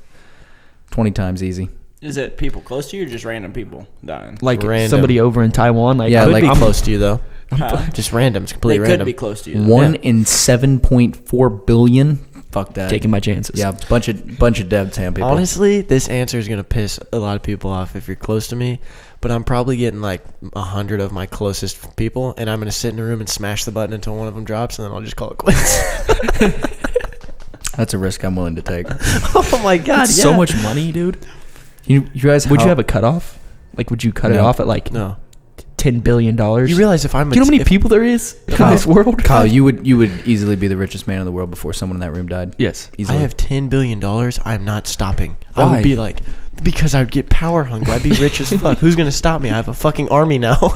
S3: 20 times easy.
S4: Is it people close to you or just random people dying?
S2: Like
S1: Random.
S2: somebody over in Taiwan. Like
S3: Yeah,
S1: Could
S3: like-
S1: be
S3: I'm-
S1: close to you though.
S4: Huh?
S1: Just random. It's
S4: They
S1: completely
S4: could
S1: random.
S4: be close to you. though.
S3: 1 in 7.4 billion. Fuck that.
S2: taking my chances.
S3: Yeah, bunch of dead Tam people.
S1: Honestly, this answer is gonna piss a lot of people off if you're close to me. But I'm probably getting like 100 of my closest people, and I'm gonna sit in a room and smash the button until one of them drops, and then I'll just call it quits.
S3: That's a risk I'm willing to take.
S1: Oh my god!
S2: That's so much money, dude.
S3: You guys,
S2: Would you have a cutoff? Like, would you cut it
S3: No.
S2: off at like
S1: No.
S2: $10 billion?
S1: You realize if I'm
S2: Do you know how many people there is in this world?
S3: Kyle, you would easily be the richest man in the world before someone in that room died.
S2: Yes.
S1: I
S3: Easily.
S1: have $10 billion, I'm not stopping. I
S3: Why?
S1: would be like, because I would get power hungry. I'd be rich as fuck. Who's gonna stop me? I have a fucking army now.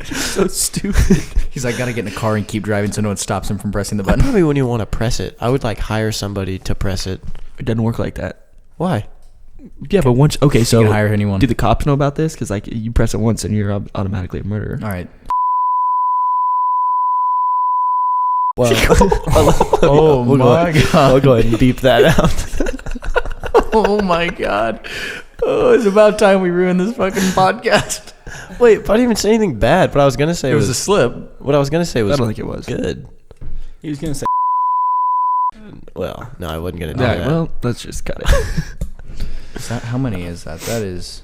S2: So stupid.
S3: He's like, gotta get in a car and keep driving so no one stops him from pressing the
S1: I
S3: button.
S1: probably wouldn't even want to press it. I would like hire somebody to press it.
S2: It doesn't work like that.
S1: Why?
S2: Yeah, but once
S3: You
S2: so
S3: can hire anyone.
S2: do the cops know about this? Because like you press it once and you're automatically a murderer.
S3: All right.
S1: Well,
S3: Oh
S1: we'll
S3: my
S1: go,
S3: god.
S1: I'll go ahead and beep that out.
S3: Oh my god. Oh, it's about time we ruined this fucking podcast.
S1: Wait, but I didn't even say anything bad. What I was gonna say
S3: It
S1: was,
S3: was a slip.
S1: what I was gonna say
S2: I
S1: was
S2: don't think it was.
S1: good.
S4: He was gonna say.
S1: Well, no, I wasn't gonna do
S2: All right,
S1: that.
S2: well, let's just cut it.
S3: Is that, how many is that? That is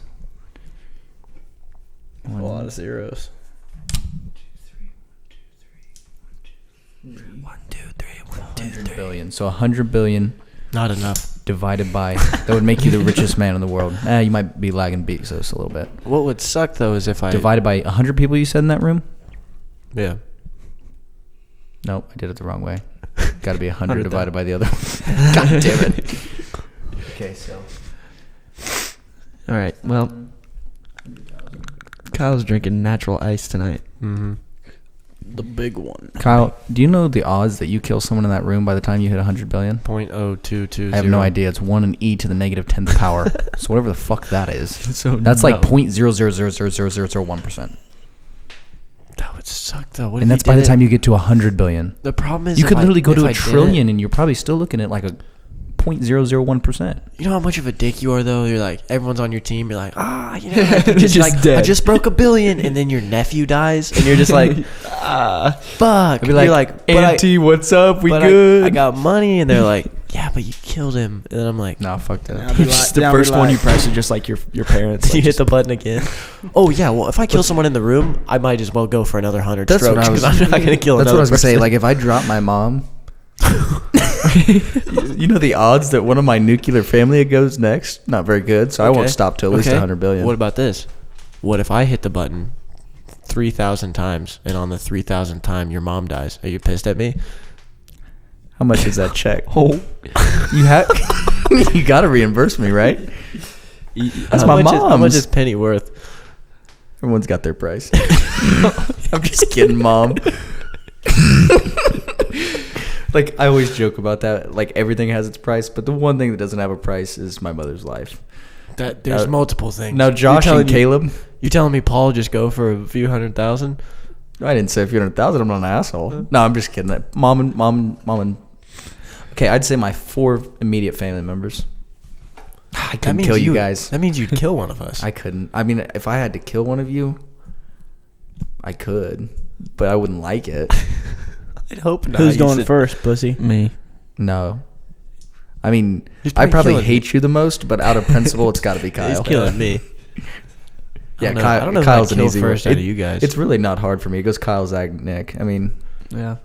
S4: A lot of zeros.
S2: 1, 2, 3, 1, 2,
S3: 100 billion. So 100 billion
S1: Not enough.
S3: divided by that would make you the richest man in the world. You might be lagging Bezos a little bit.
S1: What would suck though is if I
S3: Divided by 100 people, you said in that room?
S1: Yeah.
S3: Nope, I did it the wrong way. Got to be 100 divided by the other one. God damn it. Okay, so.
S2: All right. Well, Kyle's drinking natural ice tonight.
S1: Mm-hmm.
S4: The big one.
S3: Kyle, do you know the odds that you kill someone in that room by the time you hit 100 billion?
S1: 0.0220.
S3: I have no idea. It's 1 in e to the negative 10th power. So whatever the fuck that is.
S2: So
S3: That's like 0.000000001%.
S1: That would suck though. What
S3: And
S1: if
S3: that's
S1: you
S3: by the
S1: did
S3: time you get to 100 billion.
S1: The problem is
S3: You could
S1: if
S3: literally go
S1: if
S3: to
S1: I
S3: a
S1: did
S3: trillion
S1: it-
S3: and you're probably still looking at like a 0.001%.
S1: You know how much of a dick you are though. You're like everyone's on your team. You're like you know, I just,
S2: Just
S1: like
S2: dead.
S1: I just broke $1 billion, and then your nephew dies, and you're just like fuck.
S3: I'd be
S1: You're like, but
S3: Auntie, what's up? We
S1: but
S3: good?
S1: I got money, and they're like, yeah, but you killed him, and then I'm like,
S3: Nah, fuck that.
S4: I'll be
S2: Just
S4: like-
S2: the
S4: I'll be
S2: first one
S4: like-
S2: you press is just like your parents.
S1: you
S2: Like,
S1: hit the button again. Oh yeah, well if I kill someone in the room, I might as well go for another 100
S3: That's what
S1: strokes
S3: I was-
S1: because I'm not gonna kill
S3: That's
S1: another
S3: what I was gonna say.
S1: person.
S3: Like if I drop my mom, you know the odds that one of my nuclear family goes next? Not very good. So I
S1: Okay.
S3: won't stop till at least 100 billion.
S1: What about this? What if I hit the button 3,000 times, and on the 3,000th time your mom dies? Are you pissed at me?
S3: How much is that check?
S2: oh,
S3: You have. You got to reimburse me, right? That's
S1: How
S3: my
S1: much is- How much
S3: mom's.
S1: is Penny worth?
S3: Everyone's got their price. I'm just kidding, mom. Like I always joke about that. Like everything has its price, but the one thing that doesn't have a price is my mother's life.
S1: That there's multiple things.
S3: Now Josh
S1: You're
S3: and
S1: telling
S3: Caleb.
S1: You telling me Paul just go for a few 100,000?
S3: I didn't say a few 100,000. I'm not an asshole. No, I'm just kidding. Mom and. Okay, I'd say my 4 immediate family members. I couldn't kill you guys.
S1: That means you'd kill one of us.
S3: I couldn't. I mean, if I had to kill one of you, I could, but I wouldn't like it.
S1: I'd hope not.
S4: Who's
S1: You
S4: going
S1: said-
S4: first, pussy?
S2: me.
S3: No. I mean,
S1: He's
S3: I probably
S1: killing
S3: hate you the most, but out of principle, it's got to be Kyle.
S1: He's killing me.
S3: Yeah,
S1: I don't know.
S3: Kyle,
S1: I don't know if
S3: Kyle's
S1: I'd
S3: an
S1: kill
S3: easy
S1: first
S3: one.
S1: out of you guys.
S3: It's really not hard for me. It goes Kyle, Zach, Nick. I mean,
S2: Yeah.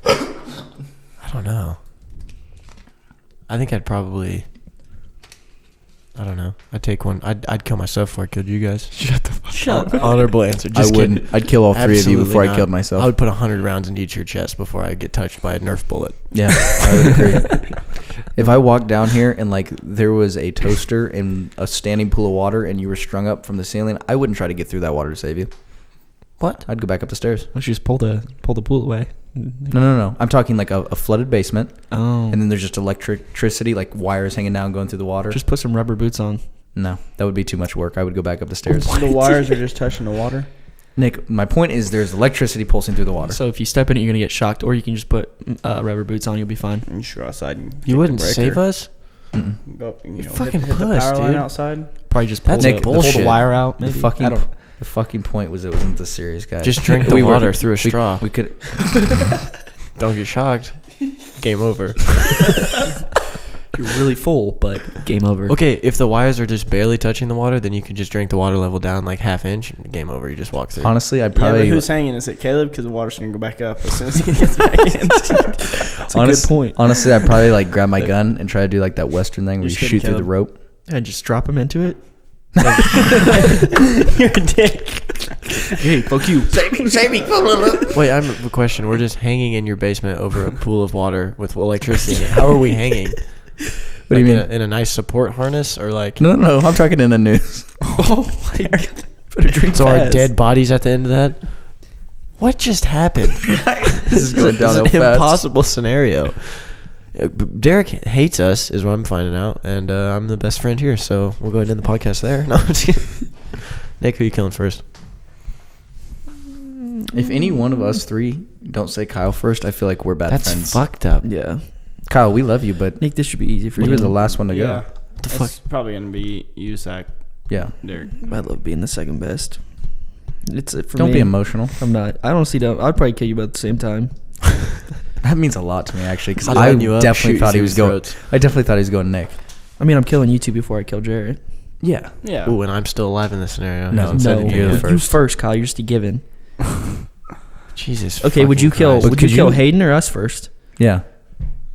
S1: I don't know. I think I'd probably. I don't know. I'd take one. I'd kill myself before I killed you guys. Shut the fuck
S4: Shut up.
S1: Honorable answer.
S3: I
S1: Just
S3: wouldn't.
S1: kidding.
S3: I'd kill all 3 of you
S1: Absolutely
S3: before I
S1: not.
S3: killed myself.
S1: I would put 100 rounds into each your chest before I get touched by a Nerf bullet.
S3: Yeah, I would agree. If I walked down here and like there was a toaster in a standing pool of water and you were strung up from the ceiling, I wouldn't try to get through that water to save you.
S1: What?
S3: I'd go back up the stairs.
S2: Let's just pull the pool away.
S3: No. I'm talking like a flooded basement,
S2: Oh.
S3: and then there's just electricity, like wires hanging down, going through the water.
S2: Just put some rubber boots on.
S3: No, that would be too much work. I would go back up the stairs.
S4: The wires are just touching the water.
S3: Nick, my point is there's electricity pulsing through the water.
S2: So if you step in it, you're gonna get shocked, or you can just put rubber boots on. You'll be fine.
S4: You should go outside and
S1: You wouldn't save
S4: us.
S1: us?
S3: Mm-mm.
S4: Go up and, you know,
S1: fucking
S4: hit the
S1: puss,
S4: power line
S1: dude.
S4: outside.
S2: Probably just pull,
S1: That's
S2: the, pull
S1: bullshit.
S2: the wire out.
S3: The
S2: Maybe.
S3: fucking
S2: I don't.
S3: the fucking point was it wasn't the serious guy.
S1: Just drink the water through a straw.
S3: We could.
S1: Don't get shocked. Game over.
S2: You're really full, but game over.
S1: Okay, if the wires are just barely touching the water, then you can just drink the water level down like half inch. Game over. You just walk through.
S3: Honestly, I'd
S4: Yeah, but
S3: probably.
S4: who's hanging? Is it Caleb? Because the water's going to go back up as soon as he gets back in.
S2: That's a good point.
S3: Honestly, I'd probably like grab my gun and try to do like that Western thing where you
S4: Just kidding,
S3: shoot through the
S4: Caleb.
S3: rope.
S2: And just drop him into it.
S4: You're a dick.
S2: Hey, fuck you.
S1: Wait, I have a question. We're just hanging in your basement over a pool of water with electricity in it. How are we hanging?
S3: What do you mean?
S1: In a nice support harness, or like?
S3: No. I'm talking in the news.
S2: Oh my god. Better drink
S1: So our
S2: fast.
S1: dead bodies at the end of that? What just happened?
S3: This is going
S1: This is
S3: downhill
S1: an
S3: fast.
S1: impossible scenario. Derek hates us, is what I'm finding out, and I'm the best friend here, so we'll go ahead and end the podcast there. No, I'm just kidding. Nick, who you killing first?
S3: If any one of us 3 don't say Kyle first, I feel like we're bad
S1: That's
S3: friends.
S1: fucked up.
S2: Yeah.
S3: Kyle, we love you, but
S2: Nick, this should be easy for
S3: you
S2: you.
S3: were the last one to go.
S1: What the
S4: It's probably going to be you, Zach,
S3: Yeah.
S4: Derek.
S2: I love being the second best. It's for
S3: Don't
S2: me.
S3: be emotional.
S2: I'm not. I don't see that. I'd probably kill you both at the same time.
S3: That means a lot to me actually, because
S1: I'll
S3: I
S1: line you up,
S3: definitely
S1: shoot
S3: thought he
S1: you
S3: was
S1: through
S3: going.
S1: throats.
S3: I definitely thought he was going Nick.
S2: I mean, I'm killing you two before I kill Jarrett.
S3: Yeah.
S4: Yeah.
S1: Ooh, and I'm still alive in this scenario.
S3: No,
S1: Hasn't said
S2: No,
S1: anything
S3: you're
S1: yet.
S3: the
S2: you
S3: first.
S2: first, Kyle. You're just a given.
S1: Jesus.
S2: Okay, would you
S1: fucking
S2: kill?
S1: Christ.
S2: Would you
S3: Could
S2: kill
S3: you-
S2: Hayden or us first?
S3: Yeah.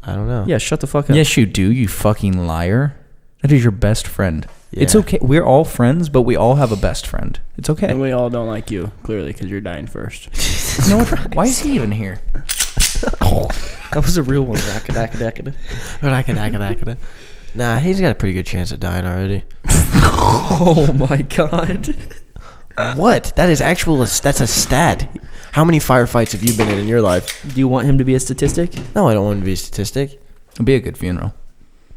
S1: I don't know.
S2: Yeah, shut the fuck up.
S3: Yes, you do, you fucking liar. That is your best friend.
S1: Yeah.
S3: It's okay. We're all friends, but we all have a best friend. It's okay.
S4: And we all don't like you, clearly, because you're dying first.
S3: You know what? Why is he even here?
S2: That was a real one. Rackadakadakada.
S1: Nah, he's got a pretty good chance of dying already.
S2: Oh my god.
S1: What? That's a stat. How many firefights have you been in your life?
S2: Do you want him to be a statistic?
S1: No, I don't want him to be a statistic.
S3: It'll be a good funeral.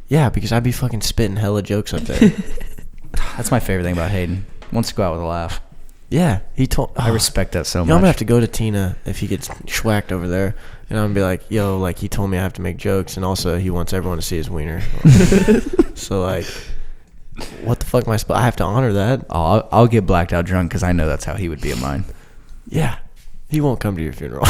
S1: Yeah, because I'd be fucking spitting hella jokes up there.
S3: That's my favorite thing about Hayden. Wants to go out with a laugh.
S1: Yeah, he told.
S3: I respect that so
S1: I'm
S3: much.
S1: gonna have to go to Tina if he gets schwacked over there, and I'm gonna be like, "Yo, like he told me I have to make jokes, and also he wants everyone to see his wiener." So like, what the fuck am I supposed? I have to honor that.
S3: I'll get blacked out drunk because I know that's how he would be at mine.
S1: Yeah, he won't come to your funeral.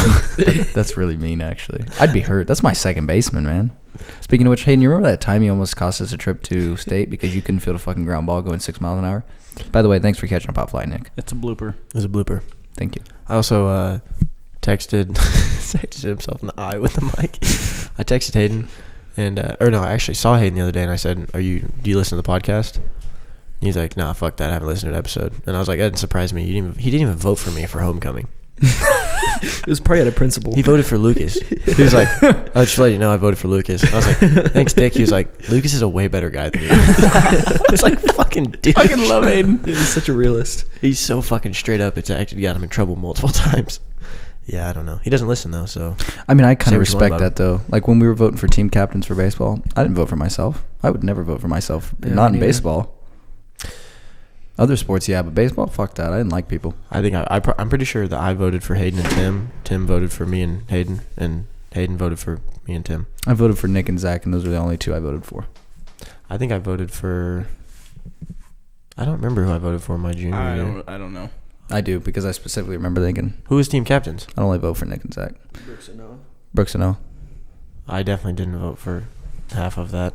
S3: That's really mean, actually. I'd be hurt. That's my second baseman, man. Speaking of which, Hayden, you remember that time you almost cost us a trip to state because you couldn't field a fucking ground ball going 6 miles an hour? By the way, thanks for catching a pop fly, Nick.
S4: It's a blooper.
S1: It was a blooper.
S3: Thank you.
S1: I also texted himself in the eye with the mic. I texted Hayden, and I actually saw Hayden the other day, and I said, do you listen to the podcast? And he's like, nah, fuck that, I haven't listened to an episode. And I was like, that didn't surprise me. He didn't even vote for me for homecoming.
S2: It was probably out of principle.
S1: He voted for Lucas. He was like, I'll just let you know I voted for Lucas. I was like, thanks, Dick. He was like, Lucas is a way better guy than you. I was like, fucking dude. I fucking love Hayden.
S2: He's such a realist.
S1: He's so fucking straight up. It's actually got him in trouble multiple times. Yeah, I don't know. He doesn't listen, though, so.
S3: I mean, I kind
S1: Say
S3: of
S1: what you want
S3: respect
S1: about
S3: that, though. Like, when we were voting for team captains for baseball, I didn't vote for myself. I would never vote for myself.
S2: Yeah,
S3: Not in
S2: me neither.
S3: baseball. Other sports, yeah, but baseball, fuck that. I didn't like people.
S1: I think I'm pretty sure that I voted for Hayden and Tim. Tim voted for me and Hayden voted for me and Tim.
S3: I voted for Nick and Zach, and those were the only two I voted for.
S1: I think I voted for. I don't remember who I voted for my junior year.
S4: I don't know.
S3: I do, because I specifically remember thinking,
S1: Who was team captains?
S3: I'd only vote for Nick and Zach. Brooks and Noah.
S1: I definitely didn't vote for half of that.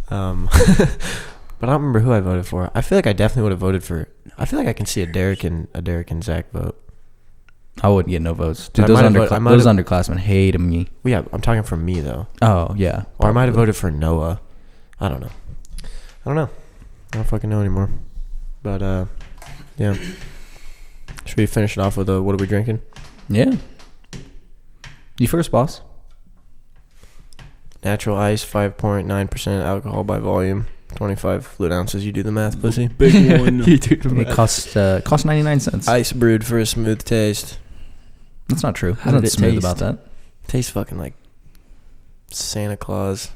S1: But I don't remember who I voted for. I feel like I definitely would have voted for. I feel like I can see a Derek and Zach vote.
S3: I wouldn't get no votes. Dude,
S1: I
S3: those,
S1: might have
S3: those underclassmen hate me.
S1: Well, yeah, I'm talking from me though.
S3: Oh, yeah.
S1: Or I might have voted for Noah. I don't know. I don't fucking know anymore. But yeah. Should we finish it off with what are we drinking?
S3: Yeah. You first, boss.
S1: Natural ice, 5.9% alcohol by volume, 25 fluid ounces. You do the math, pussy.
S4: Big one.
S2: You do the
S3: It cost 99 cents.
S1: Ice brewed for a smooth taste.
S3: That's not true.
S2: How
S3: There's
S2: did
S3: nothing
S2: it
S3: smooth
S2: taste?
S3: about that.
S1: Tastes fucking like Santa Claus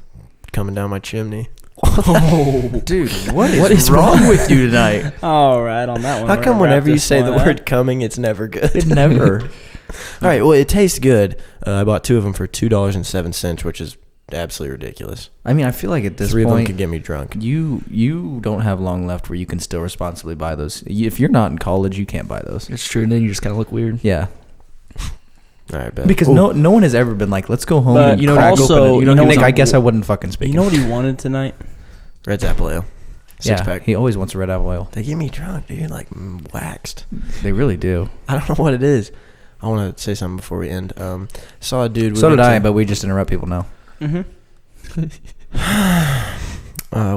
S1: coming down my chimney.
S2: Oh,
S3: Dude, what is wrong with you tonight?
S4: All right, on that one.
S1: How
S4: we're
S1: come
S4: gonna wrap
S1: whenever you
S4: this
S1: say the
S4: one up.
S1: word coming, it's never good?
S3: It never.
S1: All right, well, it tastes good. I bought 2 of them for $2.07, which is absolutely ridiculous.
S3: I mean, I feel like at this
S1: 3 of them
S3: point,
S1: could get me drunk.
S3: you don't have long left where you can still responsibly buy those. If you're not in college, you can't buy those.
S2: it's true. And then you just kind of look weird.
S3: Yeah,
S1: All right, bet.
S3: because
S1: Ooh.
S3: no one has ever been like, let's go home
S4: But
S3: and
S4: you know,
S3: crack
S4: also,
S3: open.
S4: you know
S3: Nick,
S4: what-
S3: I guess I wouldn't fucking speak.
S4: You know what he wanted tonight?
S1: Red's Apple Ale. 6-pack.
S3: He always wants a red apple ale.
S1: They get me drunk, dude. Like waxed.
S3: They really do.
S1: I don't know what it is. I want to say something before we end. Saw a dude.
S3: So did I, but we just interrupt people now.
S4: Mm-hmm.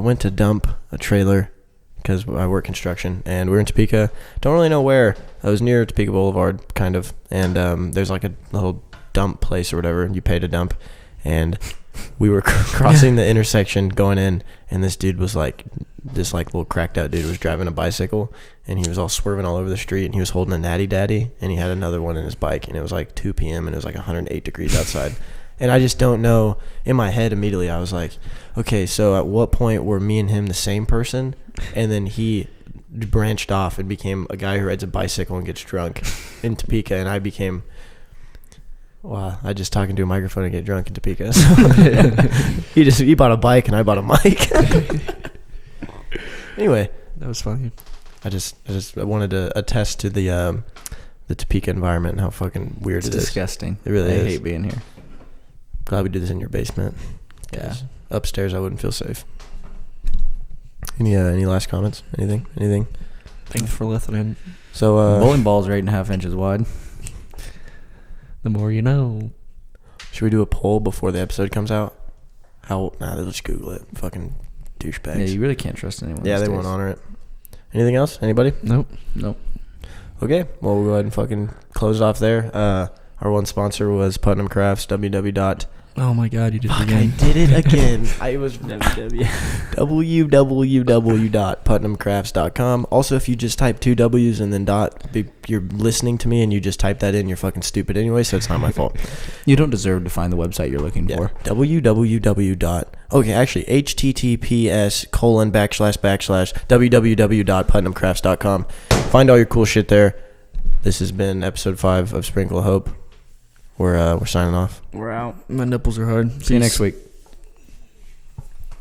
S1: Went to dump a trailer because I work construction, and we were in Topeka. Don't really know where. I was near Topeka Boulevard, kind of, and there's like a little dump place or whatever. You pay to dump, and we were crossing the intersection going in, and this dude was like, this like little cracked out dude was driving a bicycle, and he was all swerving all over the street, and he was holding a natty daddy, and he had another one in his bike, and it was like 2 p.m. and it was like 108 degrees outside. And I just don't know. In my head, immediately, I was like, okay, so at what point were me and him the same person? And then he branched off and became a guy who rides a bicycle and gets drunk in Topeka, and I became, wow, I just talking to a microphone and get drunk in Topeka. So he bought a bike and I bought a mic. Anyway,
S2: That was funny.
S1: I just wanted to attest to the Topeka environment and how fucking weird
S3: It's
S1: it is.
S3: disgusting.
S1: It really
S3: I
S1: is.
S3: hate being here.
S1: Glad we did this in your basement.
S3: Yeah.
S1: 'Cause upstairs, I wouldn't feel safe. Any last comments? Anything?
S2: Thanks for listening.
S1: So
S3: Bowling ball's are 8.5 inches wide.
S2: The more you know.
S1: Should we do a poll before the episode comes out? They'll just Google it. Fucking douchebags.
S2: Yeah, you really can't trust anyone.
S1: Yeah, they won't honor it. Anything else? Anybody?
S2: Nope.
S1: Okay, well, we'll go ahead and fucking close it off there. Our one sponsor was Putnam Crafts,
S2: Oh my God, you did it
S1: I
S2: again.
S1: did it again. I was www.putnamcrafts.com. Also, if you just type 2 W's and then you're listening to me and you just type that in, you're fucking stupid anyway, so it's not my fault.
S3: You don't deserve to find the website you're looking for.
S1: https://www.putnamcrafts.com. Find all your cool shit there. This has been episode 5 of Sprinkle of Hope. We're signing off.
S2: We're out. My nipples are hard.
S3: See you next week.